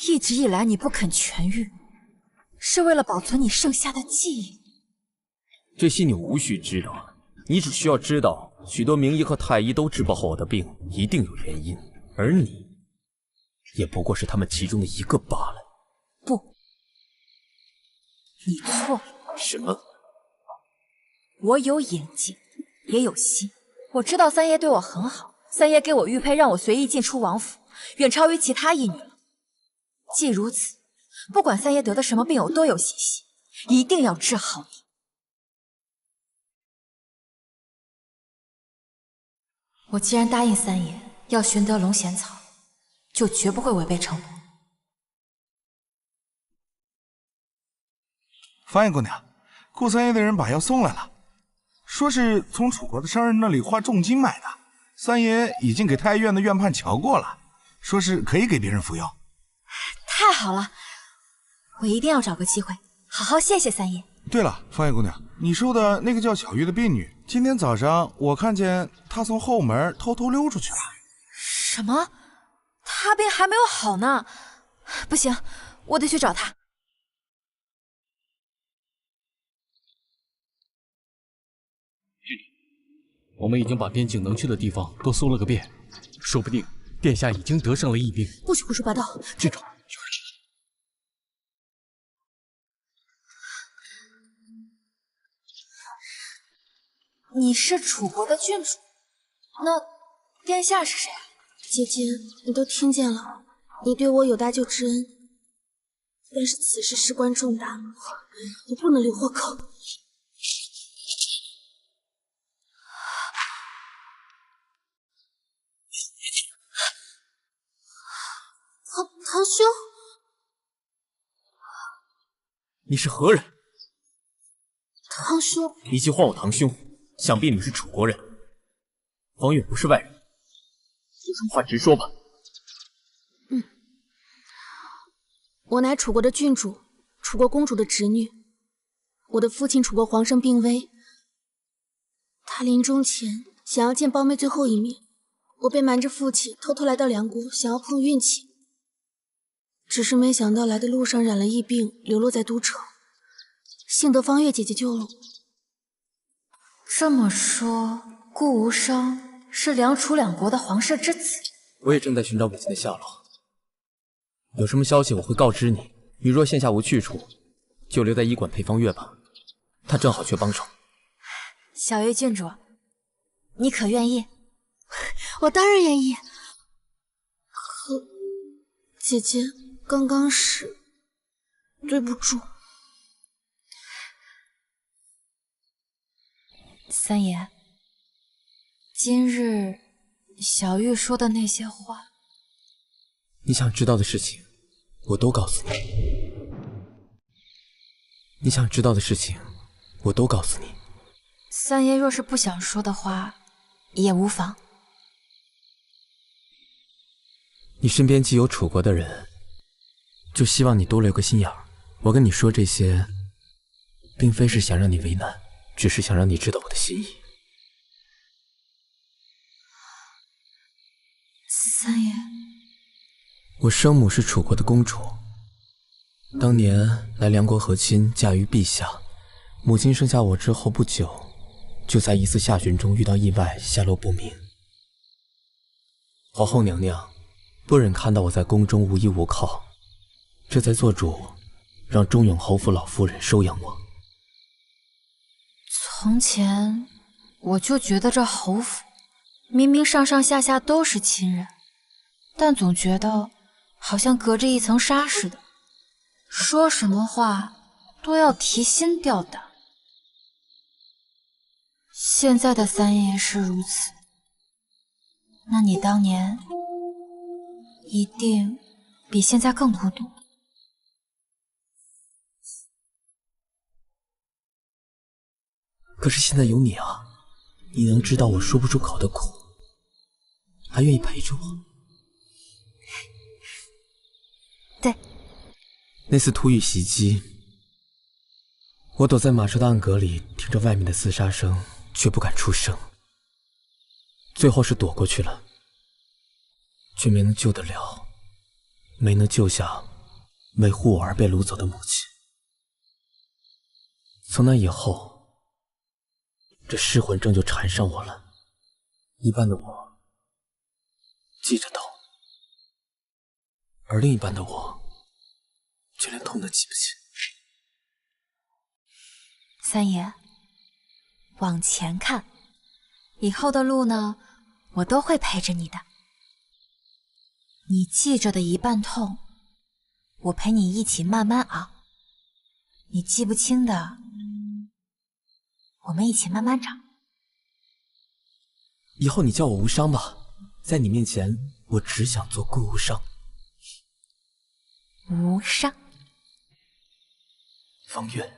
一直以来你不肯痊愈，是为了保存你剩下的记忆。这些你无需知道，你只需要知道，许多名医和太医都治不好我的病，一定有原因，而你也不过是他们其中的一个罢了。不，你错。什么？我有眼睛，也有心。我知道三爷对我很好，三爷给我玉佩，让我随意进出王府，远超于其他医女了。既如此，不管三爷得的什么病，我都有信心，一定要治好你。我既然答应三爷要寻得龙涎草，就绝不会违背承诺。方叶姑娘，顾三爷的人把药送来了，说是从楚国的商人那里花重金买的。三爷已经给太医院的院判瞧过了，说是可以给别人服用。太好了，我一定要找个机会好好谢谢三爷。对了，方叶姑娘，你说的那个叫小玉的婢女，今天早上我看见她从后门偷偷溜出去了。什么？她病还没有好呢？不行，我得去找她。我们已经把边境能去的地方都搜了个遍，说不定殿下已经得上了疫病。不许胡说八道！郡主，你是楚国的郡主，那殿下是谁啊？姐姐，你都听见了，你对我有大救之恩，但是此事事关重大，我不能留活口。堂兄，你是何人？堂兄，一句唤我堂兄，想必你是楚国人。方月不是外人，有什么话直说吧。我乃楚国的郡主，楚国公主的侄女。我的父亲楚国皇上病危，他临终前想要见胞妹最后一面，我便瞒着父亲偷偷来到梁国，想要碰运气。只是没想到来的路上染了疫病，流落在都城，幸得方月姐姐救了我。这么说，顾无伤是梁楚两国的皇室之子？我也正在寻找母亲的下落，有什么消息我会告知你。你若现下无去处，就留在医馆陪方月吧，她正好缺帮手。小月郡主，你可愿意？我当然愿意。可姐姐，刚刚是对不住。三爷，今日小玉说的那些话，你想知道的事情，我都告诉你。你想知道的事情，我都告诉你。三爷若是不想说的话，也无妨。你身边既有楚国的人，就希望你多留个心眼儿。我跟你说这些，并非是想让你为难，只是想让你知道我的心意。三爷，我生母是楚国的公主，当年来梁国和亲，嫁于陛下。母亲生下我之后不久，就在一次下旬中遇到意外，下落不明。皇后娘娘不忍看到我在宫中无依无靠，这才做主让中永侯府老夫人收养我。从前我就觉得这侯府明明上上下下都是亲人，但总觉得好像隔着一层纱似的，说什么话都要提心吊胆。现在的三爷是如此，那你当年一定比现在更孤独。可是现在有你啊，你能知道我说不出口的苦，还愿意陪着我。对，那次突遇袭击，我躲在马车的暗格里，听着外面的厮杀声，却不敢出声。最后是躲过去了，却没能救得了，没能救下为护我而被掳走的母亲。从那以后，这噬魂症就缠上我了，一半的我记着痛，而另一半的我却连痛都记不起。三爷，往前看，以后的路呢，我都会陪着你的。你记着的一半痛，我陪你一起慢慢熬；你记不清的，我们一起慢慢找。以后你叫我无伤吧，在你面前，我只想做顾无伤。无伤。方月。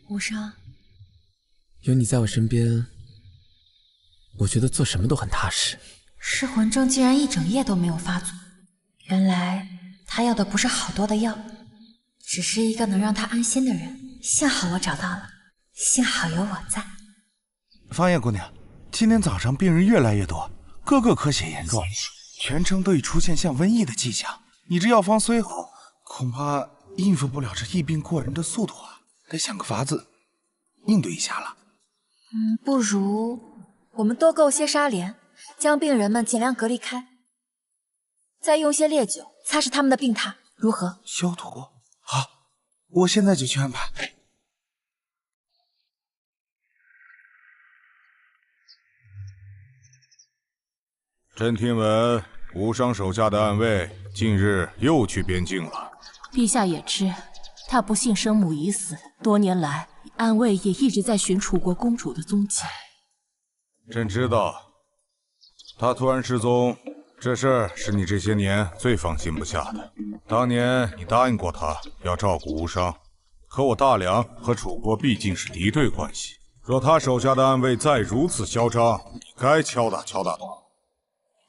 无伤，有你在我身边，我觉得做什么都很踏实。噬魂症竟然一整夜都没有发作，原来他要的不是好多的药，只是一个能让他安心的人。幸好我找到了，幸好有我在。方叶姑娘，今天早上病人越来越多，个个咳血严重，全程都已出现像瘟疫的迹象。你这药方虽好，恐怕应付不了这疫病过人的速度啊，得想个法子应对一下了。不如我们多购些纱帘，将病人们尽量隔离开，再用些烈酒擦拭他们的病榻，如何？消毒？好，我现在就去安排。朕听闻无伤手下的暗卫近日又去边境了。陛下也知，他不幸生母已死，多年来暗卫也一直在寻楚国公主的踪迹。朕知道，他突然失踪，这事儿是你这些年最放心不下的。当年你答应过他要照顾无伤，可我大梁和楚国毕竟是敌对关系，若他手下的暗卫再如此嚣张，你该敲打敲打他。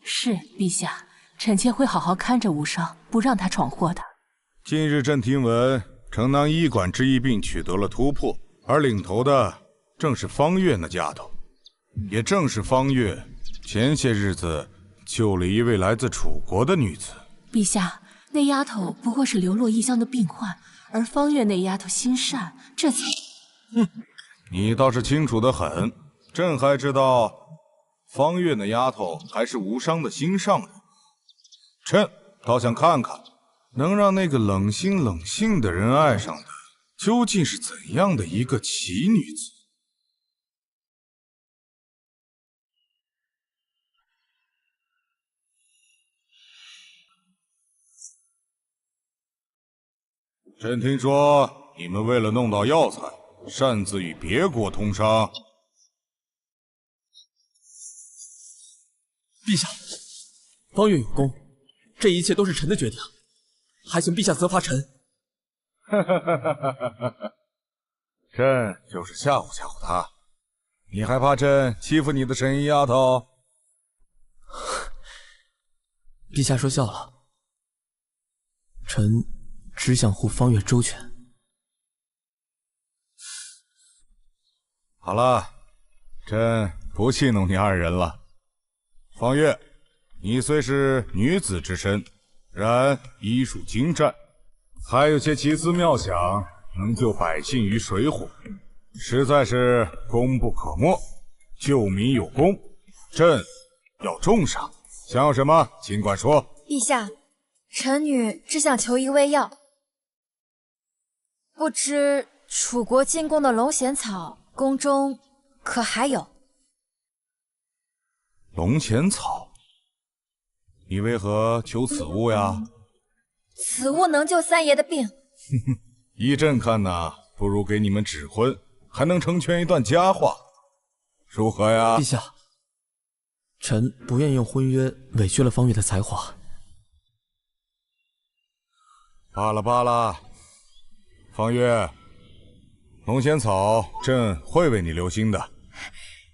是，陛下，臣妾会好好看着无伤，不让他闯祸的。近日朕听闻城南医馆治疫病取得了突破，而领头的正是方月那丫头。也正是方月前些日子救了一位来自楚国的女子。陛下，那丫头不过是流落异乡的病患，而方月那丫头心善，这才……你倒是清楚得很。朕还知道方月那丫头还是无伤的心上人，朕倒想看看能让那个冷心冷性的人爱上的究竟是怎样的一个奇女子。朕听说你们为了弄到药材，擅自与别国通商。陛下，方月有功，这一切都是臣的决定，还请陛下责罚臣。朕就是吓唬吓唬他，你还怕朕欺负你的神医丫头？陛下说笑了，臣只想护方月周全。好了，朕不戏弄你二人了。方月，你虽是女子之身，然医术精湛，还有些奇思妙想，能救百姓于水火，实在是功不可没。救民有功，朕要重赏。想要什么，尽管说。陛下，臣女只想求一味药，不知楚国进贡的龙涎草，宫中可还有？龙涎草，你为何求此物呀？此物能救三爷的病。依朕看呐，不如给你们指婚，还能成全一段佳话，如何呀？陛下，臣不愿用婚约委屈了方月的才华。罢了罢了，方月，龙涎草朕会为你留心的。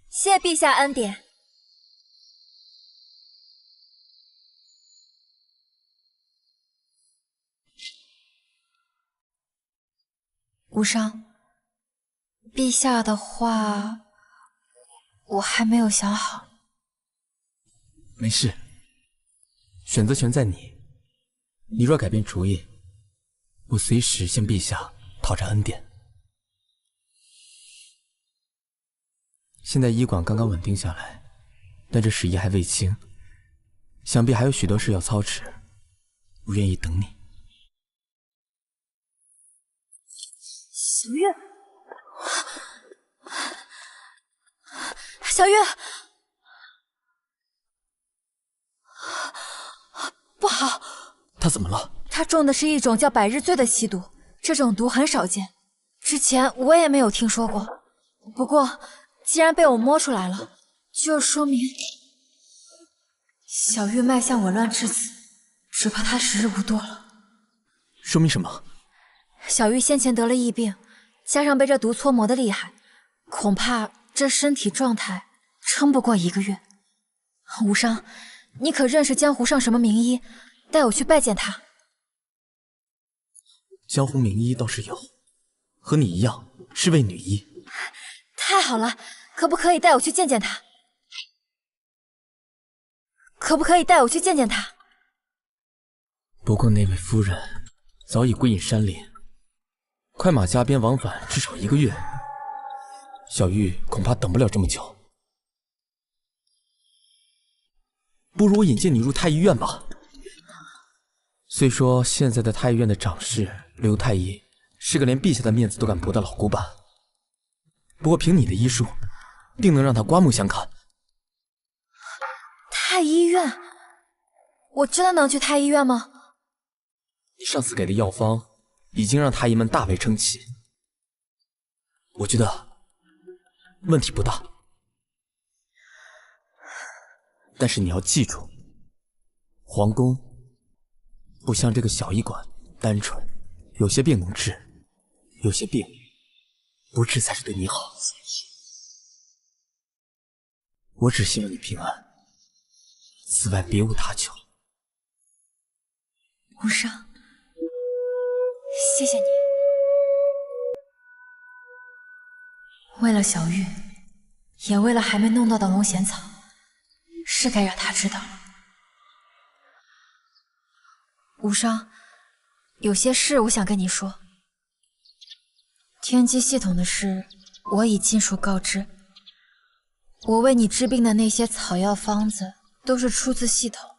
谢陛下恩典。无伤，陛下的话，我还没有想好。没事，选择权在你。你若改变主意，我随时向陛下讨着恩典。现在医馆刚刚稳定下来，但这事宜还未清，想必还有许多事要操持。我愿意等你。小月，小月，不好！他怎么了？他中的是一种叫百日醉的奇毒，这种毒很少见，之前我也没有听说过。不过，既然被我摸出来了，就说明小玉脉象紊乱至此，只怕她时日无多了。说明什么？小玉先前得了疫病，加上被这毒搓磨的厉害，恐怕这身体状态撑不过1个月。无伤，你可认识江湖上什么名医？带我去拜见他。江湖名医倒是有，和你一样是位女医。太好了，可不可以带我去见见他？可不可以带我去见见他？不过那位夫人早已归隐山林，快马加鞭往返至少1个月，小玉恐怕等不了这么久。不如我引荐你入太医院吧。虽说现在的太医院的掌事刘太医是个连陛下的面子都敢驳的老古板，不过凭你的医术，定能让他刮目相看。太医院？我真的能去太医院吗？你上次给的药方已经让太医们大为称奇，我觉得问题不大。但是你要记住，皇宫不像这个小医馆单纯，有些病能治，有些病不治才是对你好。我只希望你平安，此外别无他求。无伤，谢谢你。为了小玉，也为了还没弄到的龙涎草，是该让他知道了。无伤，有些事我想跟你说。天机系统的事，我已尽数告知。我为你治病的那些草药方子，都是出自系统。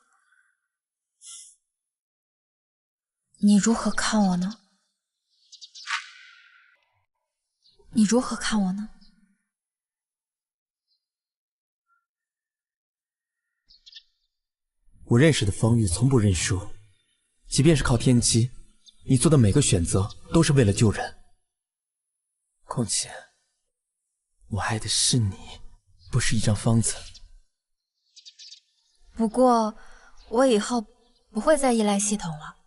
你如何看我呢？你如何看我呢？我认识的方玉从不认输，即便是靠天机，你做的每个选择都是为了救人。况且，我爱的是你，不是一张方子。不过，我以后不会再依赖系统了。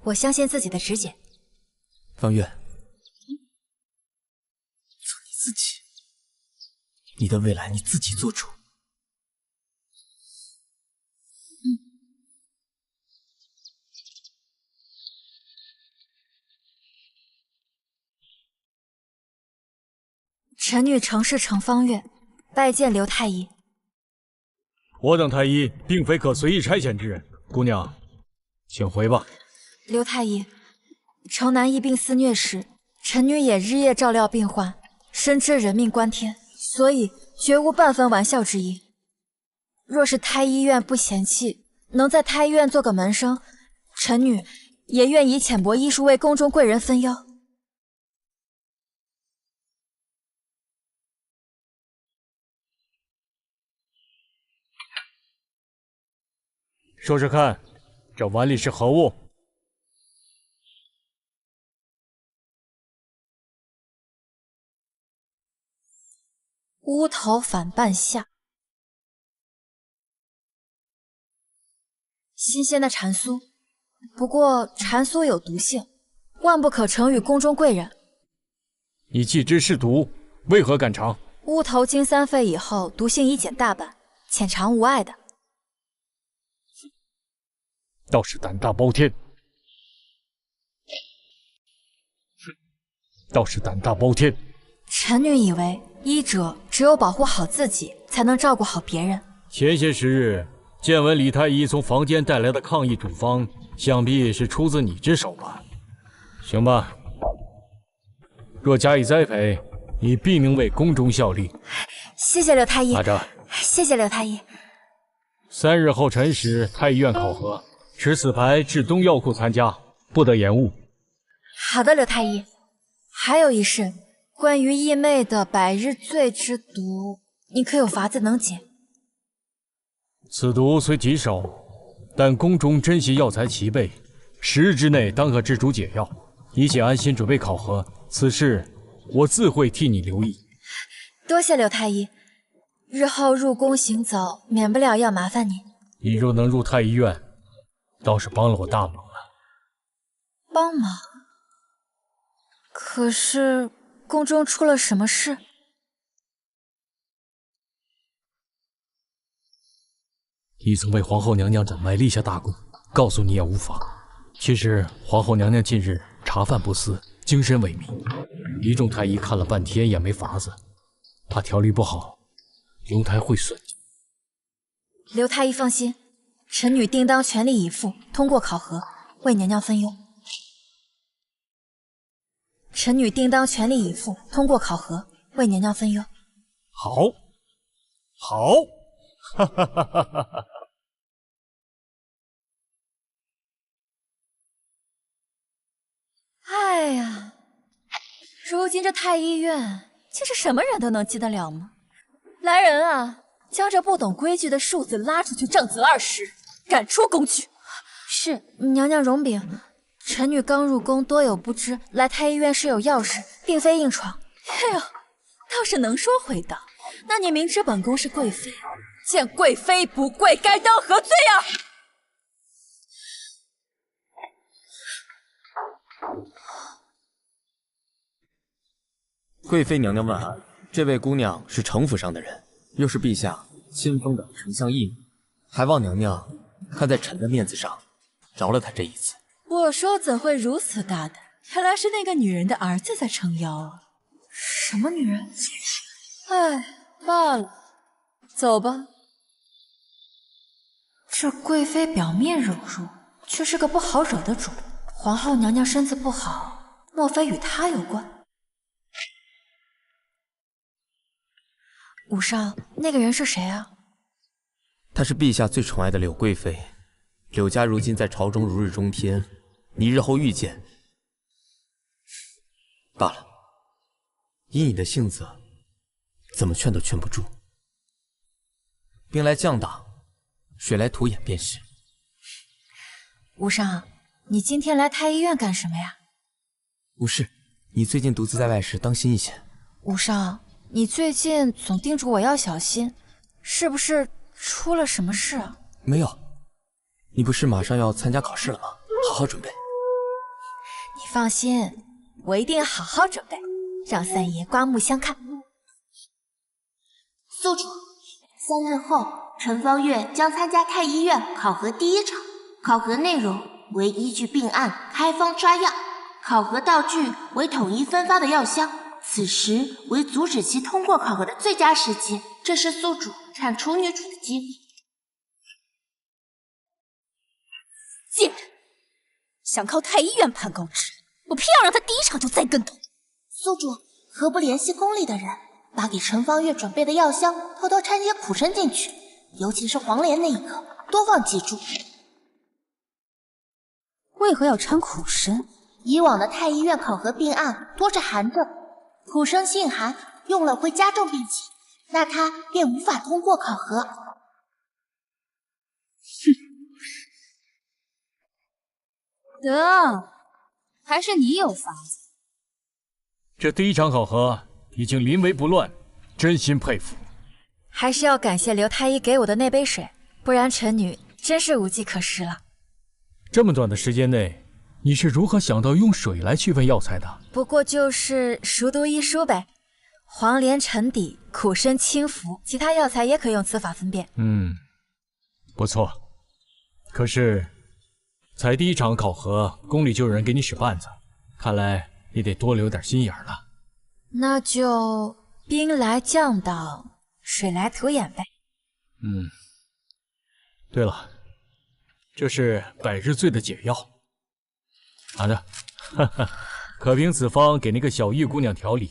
我相信自己的直觉。方月，做你自己，你的未来你自己做主。臣女程氏程方月，拜见刘太医。我等太医并非可随意差遣之人，姑娘，请回吧。刘太医，程南疫病肆虐时，臣女也日夜照料病患，深知人命关天，所以绝无半分玩笑之意。若是太医院不嫌弃，能在太医院做个门生，臣女也愿以浅薄医术为宫中贵人分忧。说说看，这碗里是何物？乌头反半夏，新鲜的蝉酥，不过蝉酥有毒性，万不可呈与宫中贵人。你既知是毒，为何敢尝？乌头经3沸以后，毒性已减大半，浅尝无碍的。倒是胆大包天！倒是胆大包天！臣女以为医者只有保护好自己，才能照顾好别人。前些时日，见闻李太医从房间带来的抗疫处方，想必是出自你之手吧？行吧，若加以栽培，你必能为宫中效力。谢谢刘太医。拿着。谢谢刘太医。3日后辰时，太医院考核，持此牌至东药库参加，不得延误。好的，刘太医。还有一事，关于义妹的百日醉之毒，你可有法子能解？此毒虽极少，但宫中珍稀药材齐备，10日之内当可制出解药。你且安心准备考核，此事我自会替你留意。多谢刘太医，日后入宫行走，免不了要麻烦你。你若能入太医院，倒是帮了我大忙了。帮忙？可是宫中出了什么事？你曾为皇后娘娘诊脉立下大功，告诉你也无妨。其实皇后娘娘近日茶饭不思，精神萎靡，一众太医看了半天也没法子，怕调理不好，龙胎会损。刘太医放心，臣女定当全力以赴，通过考核，为娘娘分忧。臣女定当全力以赴，通过考核，为娘娘分忧。好，好，哈哈哈哈哈哈！哎呀，如今这太医院竟是什么人都能进得了吗？来人啊，将这不懂规矩的庶子拉出去杖责20，赶出宫去。是，娘娘容禀。臣女刚入宫，多有不知，来太医院是有要事，并非硬闯。哎呦，倒是能说会道。那你明知本宫是贵妃，见贵妃不贵，该当何罪啊？贵妃娘娘问安，这位姑娘是城府上的人，又是陛下亲封的丞相义女，还望娘娘看在臣的面子上，饶了她这一次。我说怎会如此大胆？原来是那个女人的儿子在撑腰啊！什么女人？哎，罢了，走吧。这贵妃表面柔弱，却是个不好惹的主。皇后娘娘身子不好，莫非与她有关？武少，那个人是谁啊？她是陛下最宠爱的柳贵妃。柳家如今在朝中如日中天，你日后遇见，罢了。以你的性子，怎么劝都劝不住。兵来将挡，水来土掩便是。武少，你今天来太医院干什么呀？无事，你最近独自在外时当心一些。武少，你最近总叮嘱我要小心，是不是出了什么事啊？没有，你不是马上要参加考试了吗？好好准备。你放心，我一定好好准备，让三爷刮目相看。宿主，3日后，陈方月将参加太医院考核第1场，考核内容为依据病案开方抓药，考核道具为统一分发的药箱，此时为阻止其通过考核的最佳时机，这是宿主铲除女主的机会。贱人，想靠太医院攀高枝，我偏要让他第一场就栽跟头。宿主何不联系宫里的人，把给陈方月准备的药箱偷偷掺些苦参进去，尤其是黄连那一颗，多放几株。为何要掺苦参？以往的太医院考核病案多是寒症，苦参性寒，用了会加重病情，那他便无法通过考核。得，还是你有法子。这第一场考核已经临危不乱，真心佩服。还是要感谢刘太医给我的那杯水，不然臣女真是无计可施了。这么短的时间内，你是如何想到用水来区分药材的？不过就是熟读医书呗，黄连沉底，苦参轻服，其他药材也可用此法分辨。不错。可是，才第一场考核，宫里就有人给你使绊子，看来你得多留点心眼了。那就兵来将挡，水来土掩呗。对了，这是百日醉的解药，拿着，哈哈，可凭此方给那个小玉姑娘调理。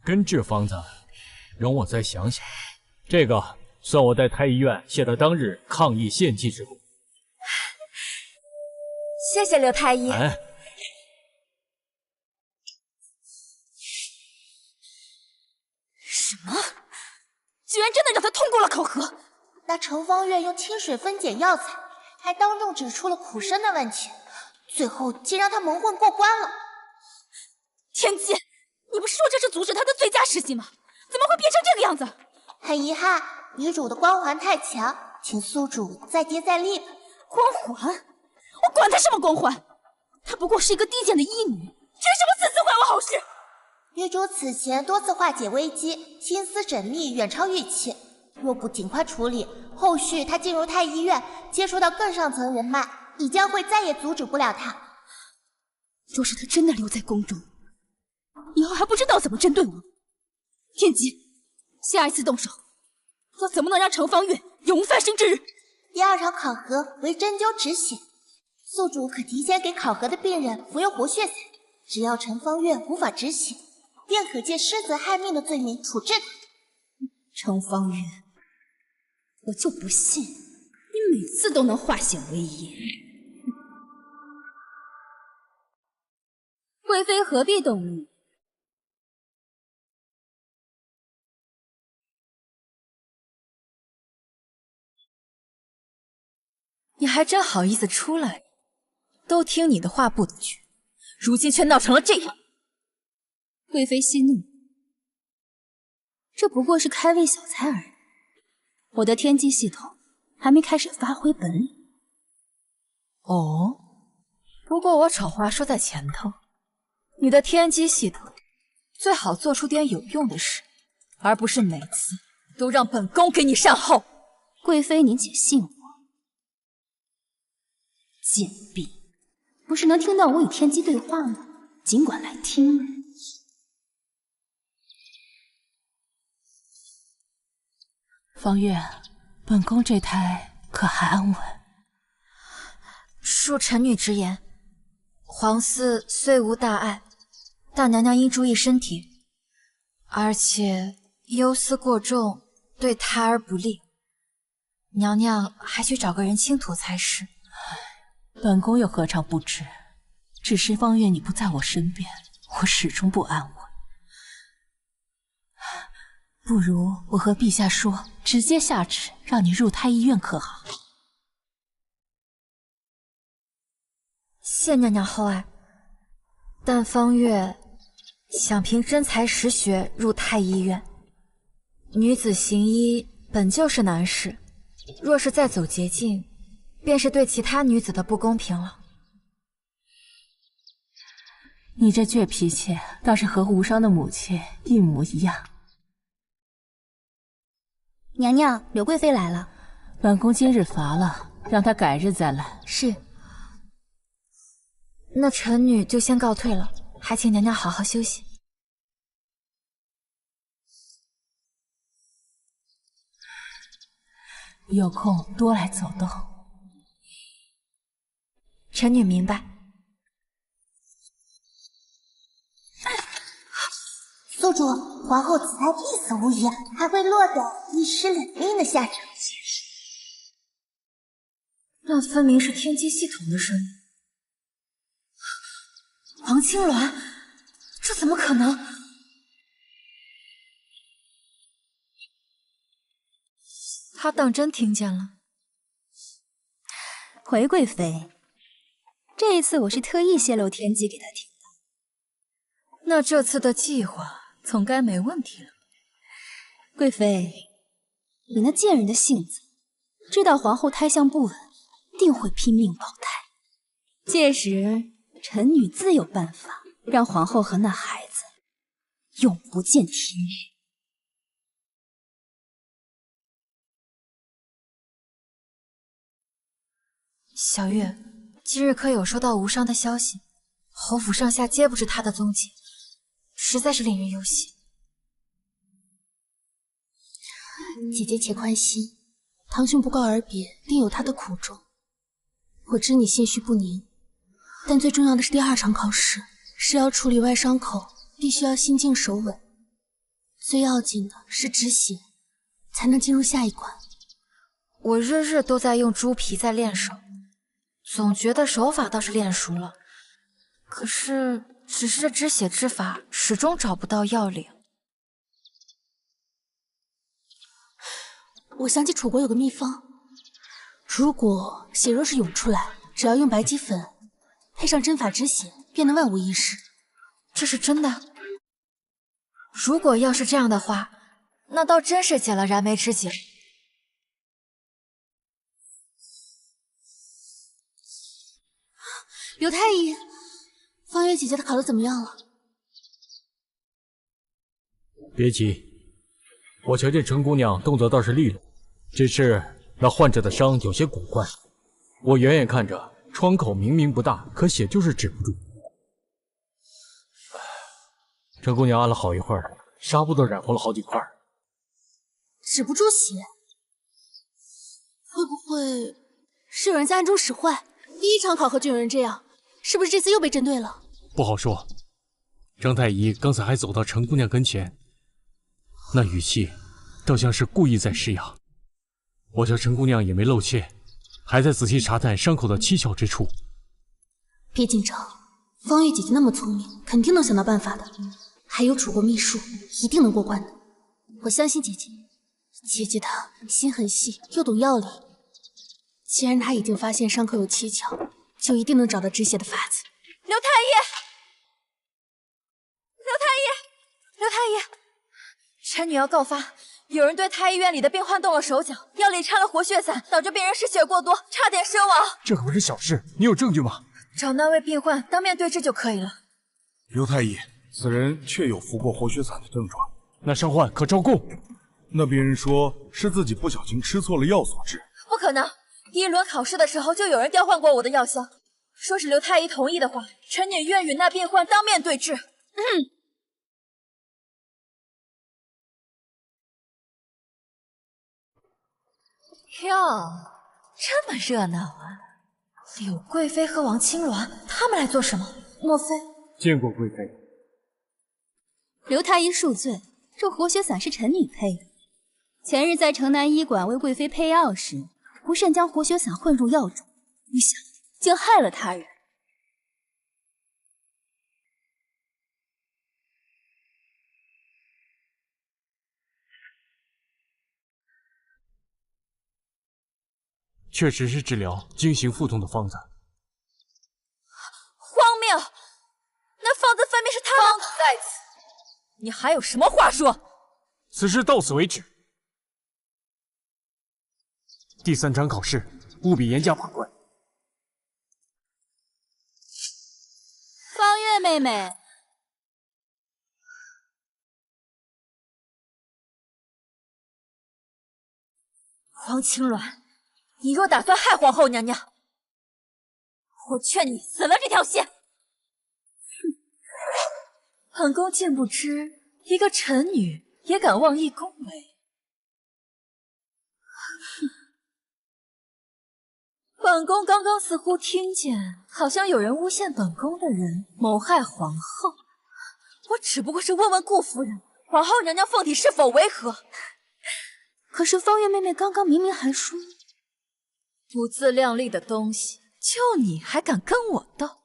根治方子，容我再想想。这个算我在太医院谢了当日抗疫献计之功。谢谢刘太医。哎，什么？居然真的让他通过了考核？那程方月用清水分解药材，还当众指出了苦参的问题，最后竟让他蒙混过关了。天机，你不是说这是阻止他的最佳时机吗？怎么会变成这个样子？很遗憾，女主的光环太强，请宿主再接再厉吧。光环？我管他什么光环，她不过是一个低贱的医女，凭什么此次坏我好事？女主此前多次化解危机，心思缜密，远超预期。若不尽快处理，后续她进入太医院，接触到更上层人脉，你将会再也阻止不了她。若是她真的留在宫中，以后还不知道怎么针对我。天机，下一次动手，要怎么能让程方月永无翻身之日？第二场考核为针灸止血，宿主可提前给考核的病人服用活血散，只要程方月无法止血，便可借失责害命的罪名处置他。程方月，我就不信你每次都能化险为夷。贵妃何必动怒？你还真好意思出来？都听你的话不得去，如今却闹成了这样。贵妃息怒，这不过是开胃小菜而已。我的天机系统还没开始发挥本领。哦，不过我丑话说在前头，你的天机系统最好做出点有用的事，而不是每次都让本宫给你善后。贵妃，您且信我。贱婢，不是能听到我与天机对话吗？尽管来听。方月，本宫这胎可还安稳？恕臣女直言，皇嗣虽无大碍，大娘娘应注意身体，而且忧思过重，对胎儿不利。娘娘还需找个人倾吐才是。本宫又何尝不知？只是方月你不在我身边，我始终不安稳。不如我和陛下说，直接下旨让你入太医院可好？谢娘娘厚爱，但方月想凭真才实学入太医院，女子行医本就是难事，若是再走捷径，便是对其他女子的不公平了。你这倔脾气倒是和无伤的母亲一模一样。娘娘，柳贵妃来了。本宫今日乏了，让她改日再来。是。那臣女就先告退了，还请娘娘好好休息。有空多来走动。臣女明白。宿主，皇后此番必死无疑，还会落得一尸两命的下场。那分明是天机系统的声音。王青鸾，这怎么可能？他当真听见了。回贵妃，这一次我是特意泄露天机给他听的。那这次的计划总该没问题了。贵妃，你那贱人的性子，知道皇后胎相不稳，定会拼命保胎。届时，臣女自有办法让皇后和那孩子永不见天日。小月，今日可有收到无伤的消息？侯府上下皆不知他的踪迹，实在是令人忧心。姐姐且宽心，堂兄不告而别，定有他的苦衷。我知你心绪不宁，但最重要的是第2场考试，是要处理外伤口，必须要心静手稳。最要紧的是止血，才能进入下一关。我日日都在用猪皮在练手，总觉得手法倒是练熟了，可是只是这止血之法始终找不到要领。我想起楚国有个秘方，如果血若是涌出来，只要用白鸡粉配上针法止血，便能万无一失。这是真的？如果要是这样的话，那倒真是解了燃眉之急。刘太医，方月姐姐她考得怎么样了？别急，我瞧见陈姑娘动作倒是利落，只是那患者的伤有些古怪。我远远看着，创口明明不大，可血就是止不住。陈姑娘按了好一会儿，纱布都染红了好几块。止不住血，会不会是有人在暗中使坏？第1场考核就有人这样，是不是这次又被针对了？不好说。张太医刚才还走到陈姑娘跟前，那语气倒像是故意在施压。我瞧陈姑娘也没露怯，还在仔细查探伤口的蹊跷之处。别紧张，方月姐姐那么聪明，肯定能想到办法的。还有楚国秘术，一定能过关的。我相信姐姐，姐姐她心很细，又懂药理。既然她已经发现伤口有蹊跷，就一定能找到止血的法子。刘太医，刘太医，刘太医，臣女要告发，有人对太医院里的病患动了手脚，药里掺了活血散，导致病人失血过多，差点身亡。这可不是小事，你有证据吗？找那位病患当面对质就可以了。刘太医，此人确有服过活血散的症状。那伤患可招供？那病人说是自己不小心吃错了药所致。不可能，第1轮考试的时候就有人调换过我的药箱。说是刘太医同意的话，臣女愿与那病患当面对质。哟，这么热闹啊！柳贵妃和王青鸾他们来做什么？莫非见过贵妃？刘太医恕罪，这活血散是臣女配的。前日在城南医馆为贵妃配药时，不慎将活血散混入药中，不想竟害了他人。确实是治疗经行腹痛的方子。荒谬！那方子分明是他方子在此，你还有什么话说？此事到此为止。第3场考试务必严加把关。方月妹妹，王青鸾，你若打算害皇后娘娘，我劝你死了这条心。本宫竟不知一个臣女也敢妄议恭维。本宫刚刚似乎听见，好像有人诬陷本宫的人谋害皇后。我只不过是问问顾夫人，皇后娘娘凤体是否为何？可是方月妹妹刚刚明明还说，不自量力的东西，就你还敢跟我斗？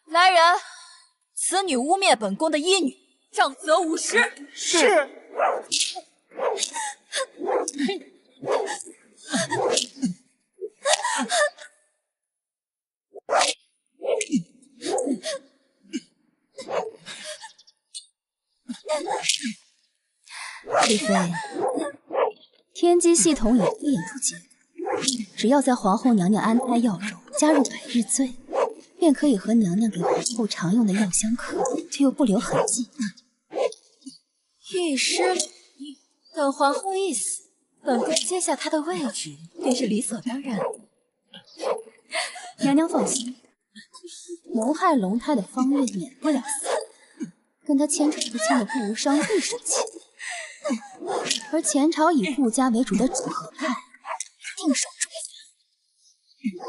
来人，此女污蔑本宫的医女，杖责50。是。丽妃，天机系统已推演出结果，只要在皇后娘娘安胎药中加入百日醉，便可以和娘娘给皇后常用的药相克，却又不留痕迹。一失等皇后一死，本宫接下她的位置，便是理所当然的。娘娘放心，谋害龙胎的方月免不了死，跟他牵扯不清的顾无伤必生气。而前朝以顾家为主的主和派定守住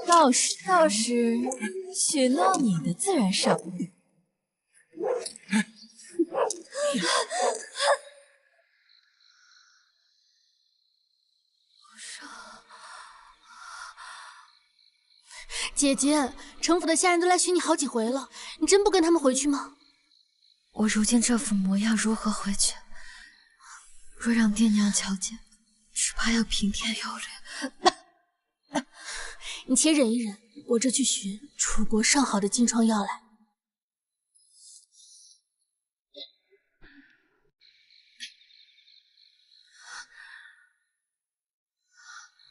倒是许诺你的自然上路。姐姐，城府的下人都来寻你好几回了，你真不跟他们回去吗？我如今这副模样，如何回去？若让爹娘瞧见，只怕要平添忧虑。你且忍一忍，我这去寻楚国上好的金疮药来。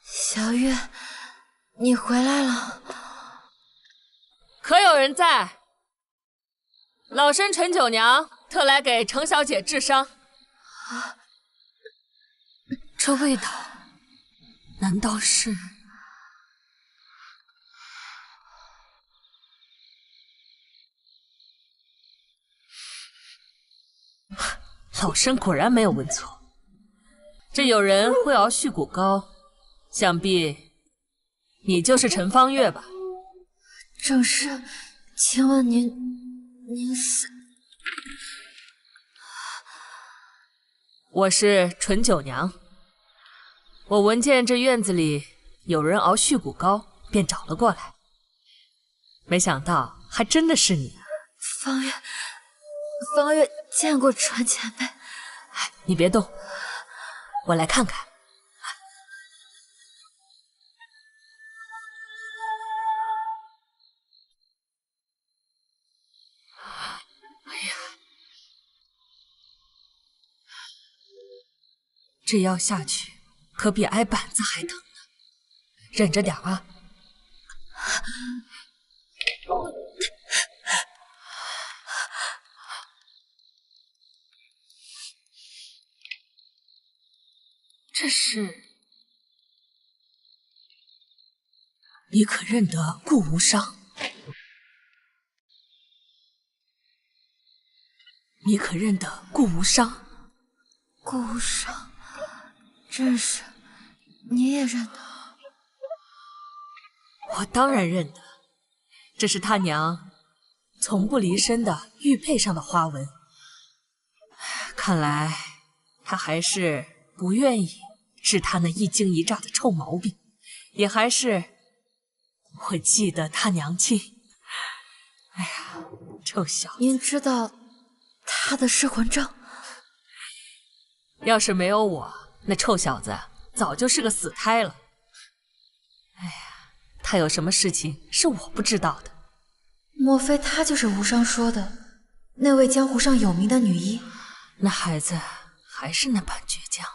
小月，你回来了。可有人在？老身陈九娘特来给程小姐治伤。这味道，难道是？老身果然没有问错。这有人会熬续骨膏，想必你就是陈方月吧？正是，请问您是？我是纯九娘。我闻见这院子里有人熬续骨膏，便找了过来。没想到还真的是你啊！方月见过纯前辈。你别动，我来看看。这药下去，可比挨板子还疼呢。忍着点啊！这是……你可认得顾无伤？你可认得顾无伤？顾无伤。认识，你也认得？我当然认得，这是他娘从不离身的玉佩上的花纹。看来他还是不愿意治他那一惊一乍的臭毛病，也还是会记得他娘亲。哎呀，臭小子！您知道他的失魂症？要是没有我，那臭小子早就是个死胎了。哎呀，他有什么事情是我不知道的？莫非他就是无伤说的那位江湖上有名的女医？那孩子还是那般倔强。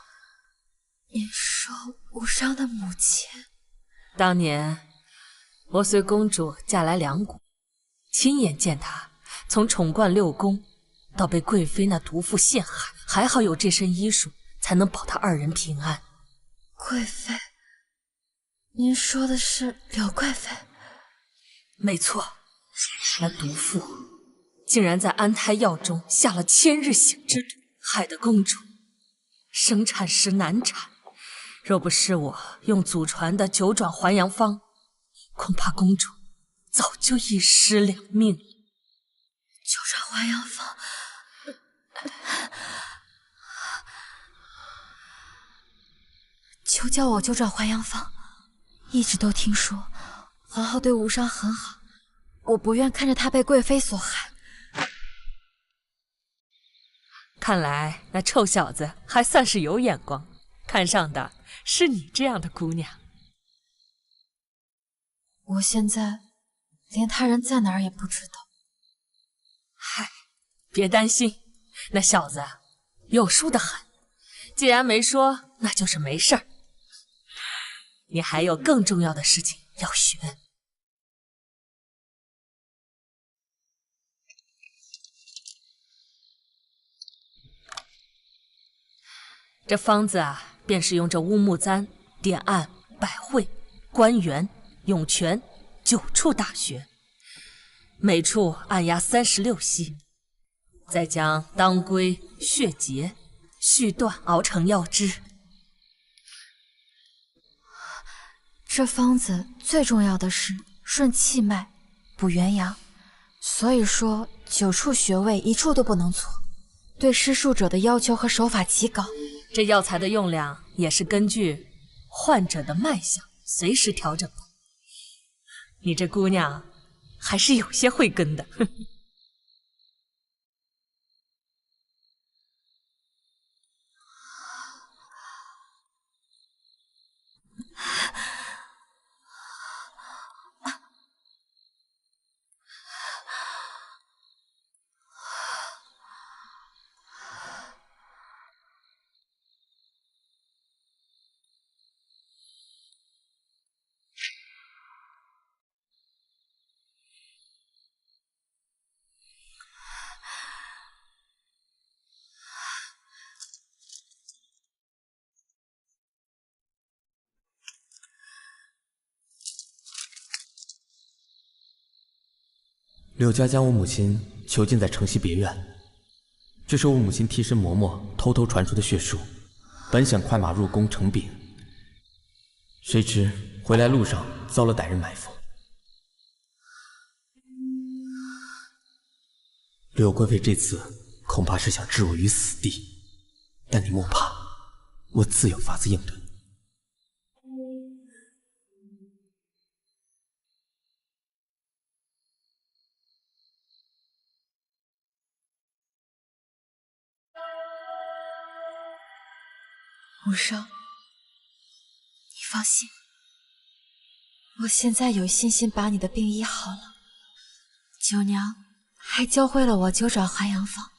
您说无伤的母亲？当年我随公主嫁来梁国，亲眼见她从宠冠六宫到被贵妃那毒妇陷害，还好有这身医术，才能保她二人平安。贵妃？您说的是柳贵妃？没错，那毒妇竟然在安胎药中下了千日醒之毒，害得公主生产时难产。若不是我用祖传的9转还阳方，恐怕公主早就一尸两命了。九转还阳坊，求叫我九转还阳坊。一直都听说皇后对无伤很好，我不愿看着她被贵妃所害。看来那臭小子还算是有眼光，看上的是你这样的姑娘。我现在连他人在哪儿也不知道。嗨，别担心，那小子有数得很。既然没说，那就是没事儿。你还有更重要的事情要学。这方子啊，便是用这乌木簪点按百会、关元、涌泉9处大穴，每处按压36息，再将当归、血节、续断熬成药汁。这方子最重要的是顺气脉、补元阳，所以说9处穴位一处都不能错，对施术者的要求和手法极高。这药材的用量也是根据患者的脉象随时调整的。你这姑娘还是有些慧根的。柳家将我母亲囚禁在城西别院，这是我母亲替身嬷嬷偷偷传出的血术，本想快马入宫成禀，谁知回来路上遭了歹人埋伏。柳贵妃这次恐怕是想置我于死地，但你莫怕，我自有法子应对。无伤，你放心，我现在有信心把你的病医好了。九娘还教会了我9转还阳方，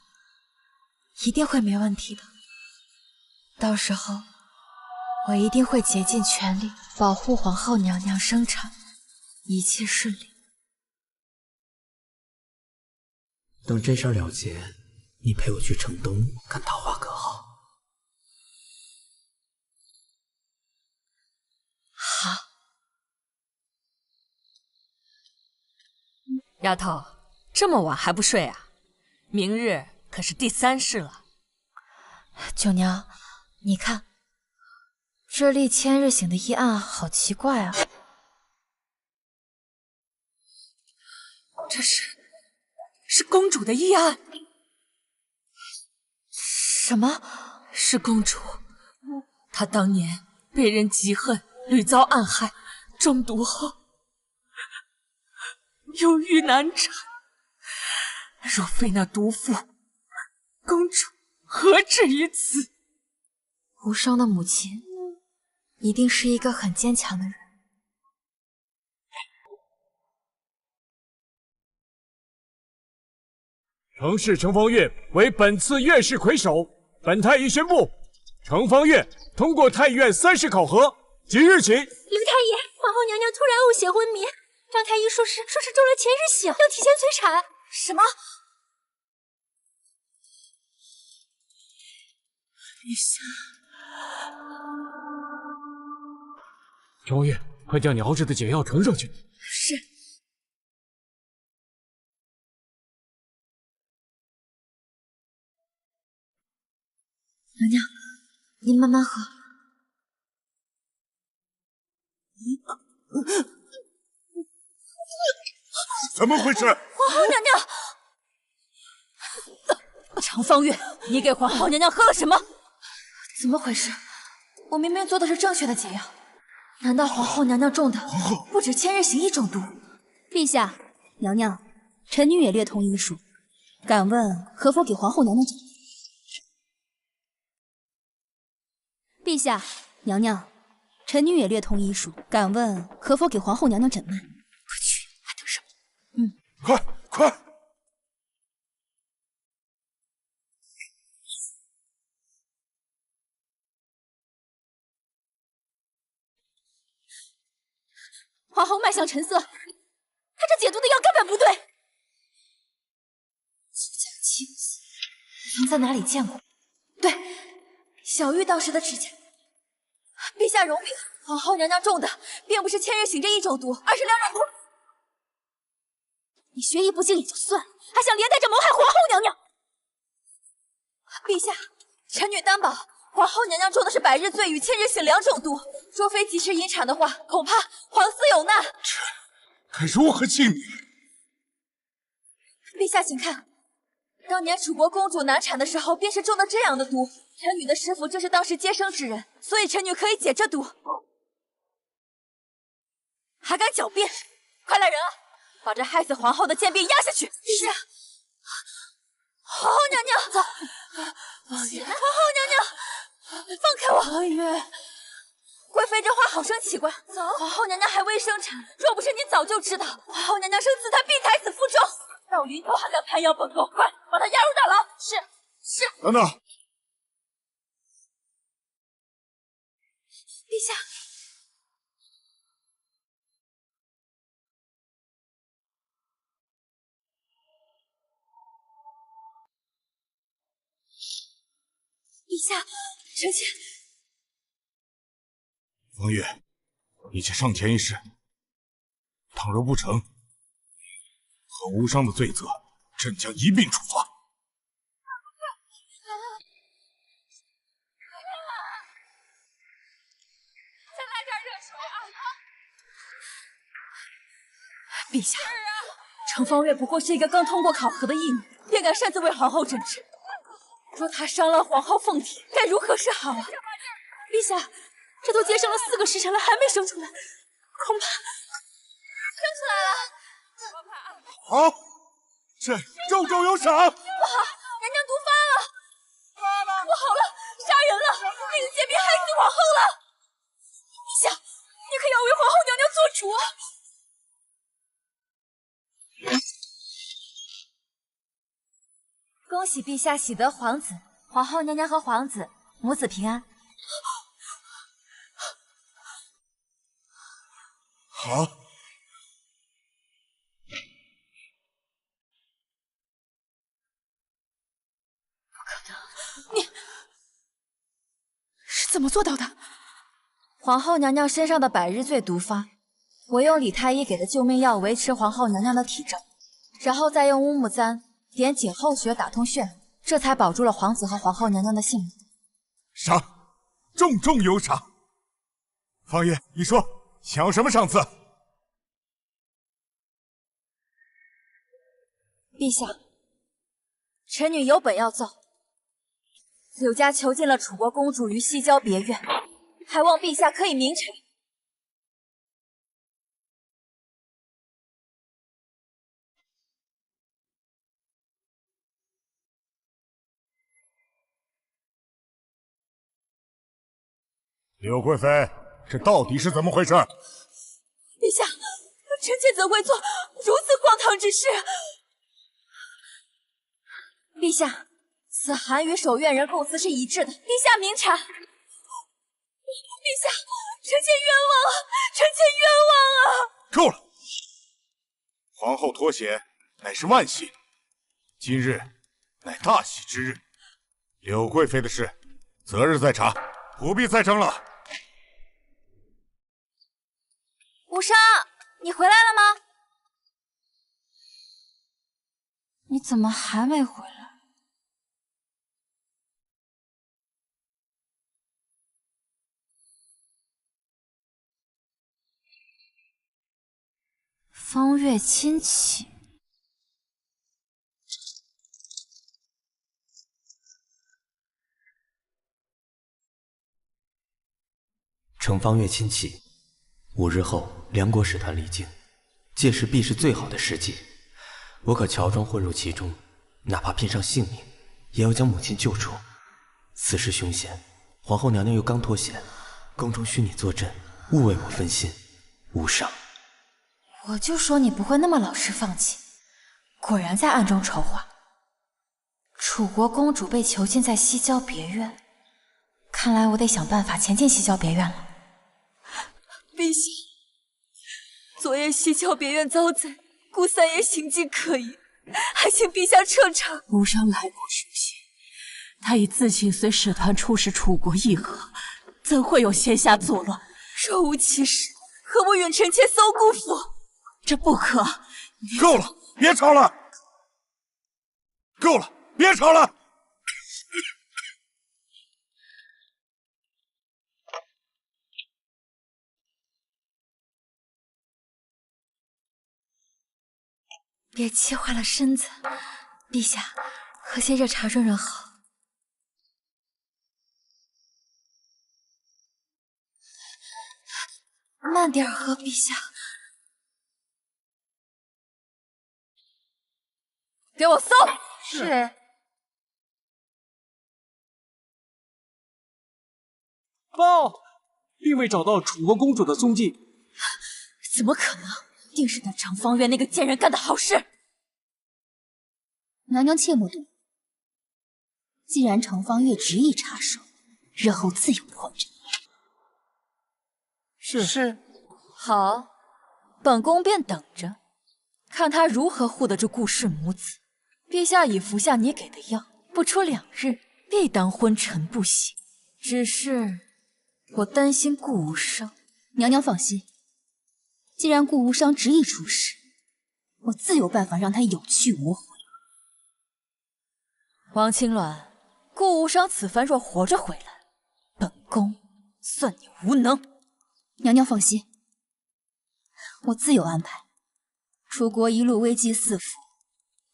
一定会没问题的。到时候我一定会竭尽全力保护皇后娘娘生产，一切顺利。等这事儿了结，你陪我去城东看桃花可好？好。丫头，这么晚还不睡啊？明日可是第3试了。九娘，你看，这立千日醒的医案好奇怪啊！这是公主的医案。什么？是公主，她当年被人嫉恨，屡遭暗害，中毒后忧郁难产。若非那毒妇，公主何止于此？无伤的母亲一定是一个很坚强的人。程氏程方月为本次月试魁首，本太医宣布，程方月通过太医院3试考核，即日起。刘太医，皇后娘娘突然呕血昏迷，张太医说是中了前日醒，要提前催产。什么？陛下，程方月，快将你熬制的解药呈上去。是。娘娘，您慢慢喝。怎么回事？皇后娘娘，程方月，你给皇后娘娘喝了什么？怎么回事？我明明做的是正确的解药，难道皇后娘娘中的不止千日行一种毒？陛下，娘娘，臣女也略通医术，敢问可否给皇后娘娘诊？陛下，娘娘，臣女也略通医术，敢问可否给皇后娘娘诊脉？快去，还等什么？快！皇后脉象沉涩，她这解毒的药根本不对。指甲清晰，曾在哪里见过？对，小玉当时的指甲。陛下容禀，皇后娘娘中的并不是千日行这一种毒，而是两种毒。你学艺不精也就算了，还想连带着谋害皇后娘娘。陛下，臣女担保，皇后娘娘中的是百日醉与千日醒两种毒。若非及时引产的话，恐怕皇嗣有难。该如何庆你？陛下，请看，当年楚国公主难产的时候，便是中的这样的毒。臣女的师傅正是当时接生之人，所以臣女可以解这毒。还敢狡辩！快来人啊，把这害死皇后的贱婢压下去！陛下，皇后娘娘，走！皇后娘娘，放开我！王爷，贵妃这话好生奇怪。走，皇后娘娘还未生产，若不是你早就知道，皇后娘娘生子胎必胎死腹中。到临头还敢攀妖本狗，快把她押入大牢！是。等等，陛下，陛下，臣妾。方月，你且上前一试，倘若不成，和无伤的罪责，朕将一并处罚。陛下，程方月不过是一个刚通过考核的义女，便敢擅自为皇后诊治。若她伤了皇后凤体，该如何是好啊？陛下，这都接生了4个时辰了，还没生出来，恐怕生出来了。好，朕重重有赏。不好，娘娘毒发了！不好了，杀人了！那个贱婢害死皇后了！陛下，你可要为皇后娘娘做主啊！恭喜陛下喜得皇子，皇后娘娘和皇子母子平安。好，你是怎么做到的？皇后娘娘身上的百日醉毒发，我用李太医给的救命药维持皇后娘娘的体征，然后再用乌木簪点紧后穴打通血路，这才保住了皇子和皇后娘娘的性命。赏，重重有赏。方月，你说想要什么赏赐？陛下，臣女有本要奏。柳家囚禁了楚国公主于西郊别院，还望陛下可以明察。柳贵妃，这到底是怎么回事？陛下，臣妾怎会做如此荒唐之事？陛下，此函与守院人供词是一致的，陛下明察。陛下，臣妾冤枉啊！臣妾冤枉啊！够了！皇后脱险乃是万幸，今日乃大喜之日。柳贵妃的事，择日再查，不必再争了。无伤，你回来了吗？你怎么还没回来？方月亲戚。承方月亲启，5日后梁国使团离京，届时必是最好的时机。我可乔装混入其中，哪怕拼上性命，也要将母亲救出。此事凶险，皇后娘娘又刚脱险，宫中需你坐镇，勿为我分心。无伤。我就说你不会那么老实放弃，果然在暗中筹划。楚国公主被囚禁在西郊别院，看来我得想办法前进西郊别院了。陛下，昨夜西郊别院遭贼，顾三爷行迹可疑，还请陛下彻查。无伤来过书信，他已自请随使团出使楚国议和，怎会有闲暇作乱？若无其事，何不允臣妾搜顾府？这不可！够了，别吵了！够了，别吵了！别气坏了身子，陛下，喝些热茶润润好。慢点喝，陛下。给我搜！是。报，并未找到楚国公主的踪迹。怎么可能？定是那程方月那个贱人干的好事。娘娘切莫动。既然程方月执意插手，日后自有破绽。是。好，本宫便等着，看他如何护得住顾氏母子。陛下已服下你给的药，不出2日必当昏沉不醒。只是我担心顾无伤。娘娘放心，既然顾无伤执意出使，我自有办法让他有去无回。王青鸾，顾无伤此番若活着回来，本宫算你无能。娘娘放心，我自有安排。楚国一路危机四伏，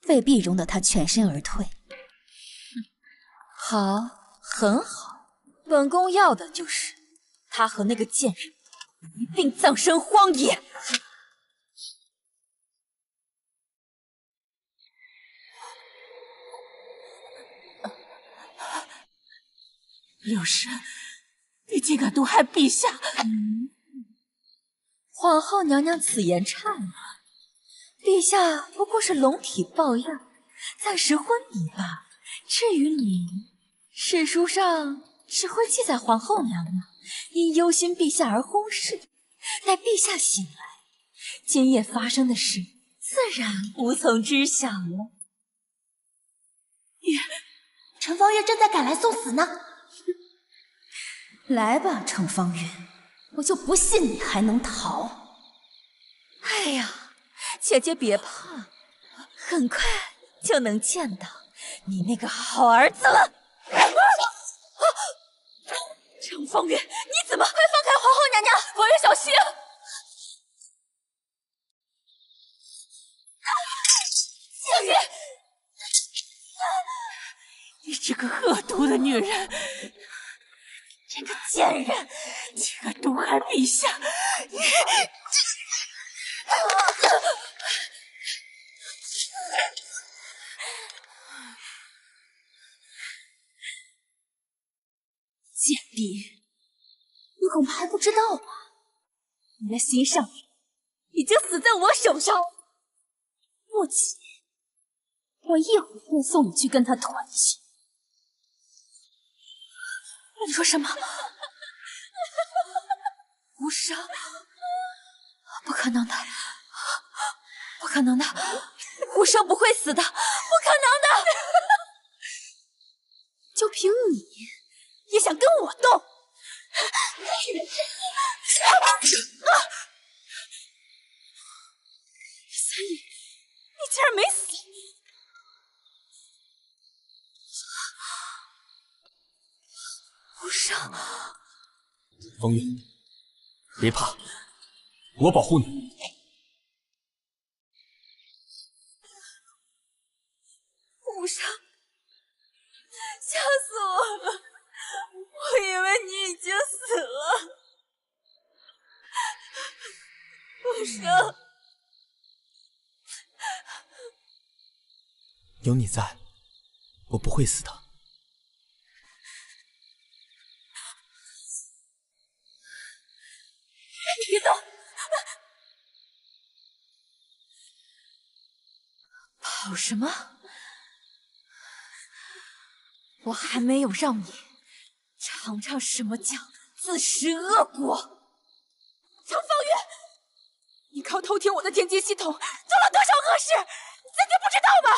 未必容得他全身而退。好，很好，本宫要的就是他和那个贱人一并葬身荒野。柳氏，你竟敢毒害陛下！皇后娘娘此言差了，陛下不过是龙体抱恙，暂时昏迷罢。至于你，史书上只会记载皇后娘娘因忧心陛下而薨逝，待陛下醒来，今夜发生的事自然无从知晓了。程方月正在赶来送死呢。来吧，程方月，我就不信你还能逃。哎呀，姐姐别怕，很快就能见到你那个好儿子了。程方月，你怎么快放开皇后娘娘！方月小心！小心！你这个恶毒的女人！这个贱人，竟敢毒害陛下！你贱婢，你恐怕还不知道吧？你的心上人已经死在我手上。不急，我一会儿便送你去跟他团聚。你说什么？无伤？不可能的，不可能的，无伤不会死的，不可能的！就凭你也想跟我斗？三爷，你竟然没死！无伤。方月，别怕，我保护你。无伤，吓死我了！我以为你已经死了。生。有你在，我不会死的。别动！跑什么？我还没有让你尝尝什么叫自食恶果。程方月，你靠偷听我的天机系统做了多少恶事，你自己不知道吗？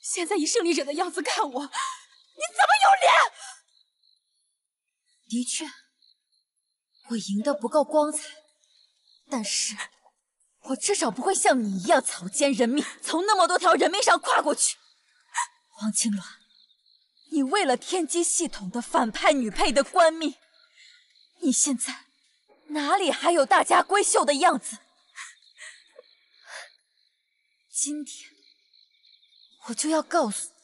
现在以胜利者的样子看我，你怎么有脸？的确，我赢得不够光彩，但是我至少不会像你一样草菅人命，从那么多条人命上跨过去。王青鸾，你为了天机系统的反派女配的官命，你现在哪里还有大家闺秀的样子？今天我就要告诉你，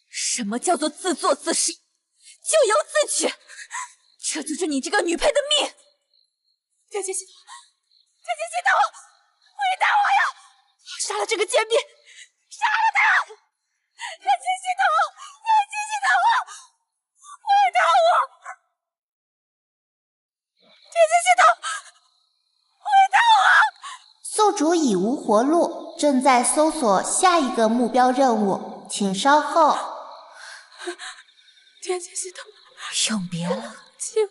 什么叫做自作自受，咎由自取，这就是你这个女配的命。天机系统，天机系统，回答我呀！杀了这个贱婢，杀了他！天机系统，天机系统，回答我！天机系统，回答我！宿主已无活路，正在搜索下一个目标任务，请稍后。天机系统，永别了，救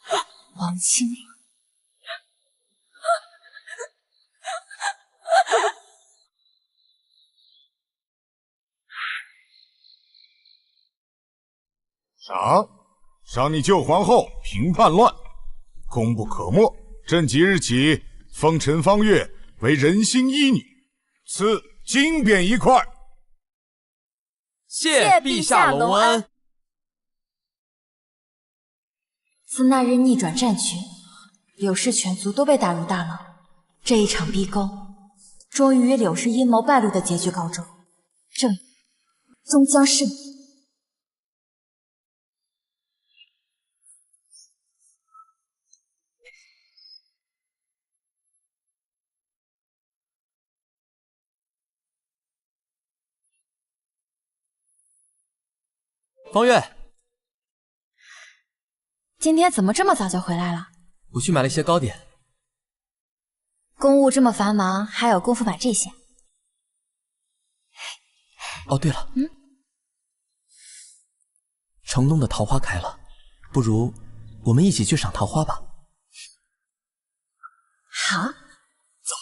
我！王青鸾。赏你救皇后平叛乱，功不可没。朕即日起封陈方月为仁心医女，赐金匾1块。谢陛下隆恩。自那日逆转战局，柳氏全族都被打入大牢。这一场逼宫，终于以柳氏阴谋败露的结局告终。正义终将胜利。方月，今天怎么这么早就回来了？我去买了一些糕点。公务这么繁忙，还有功夫买这些？哦，对了，城东的桃花开了，不如我们一起去赏桃花吧。好，走。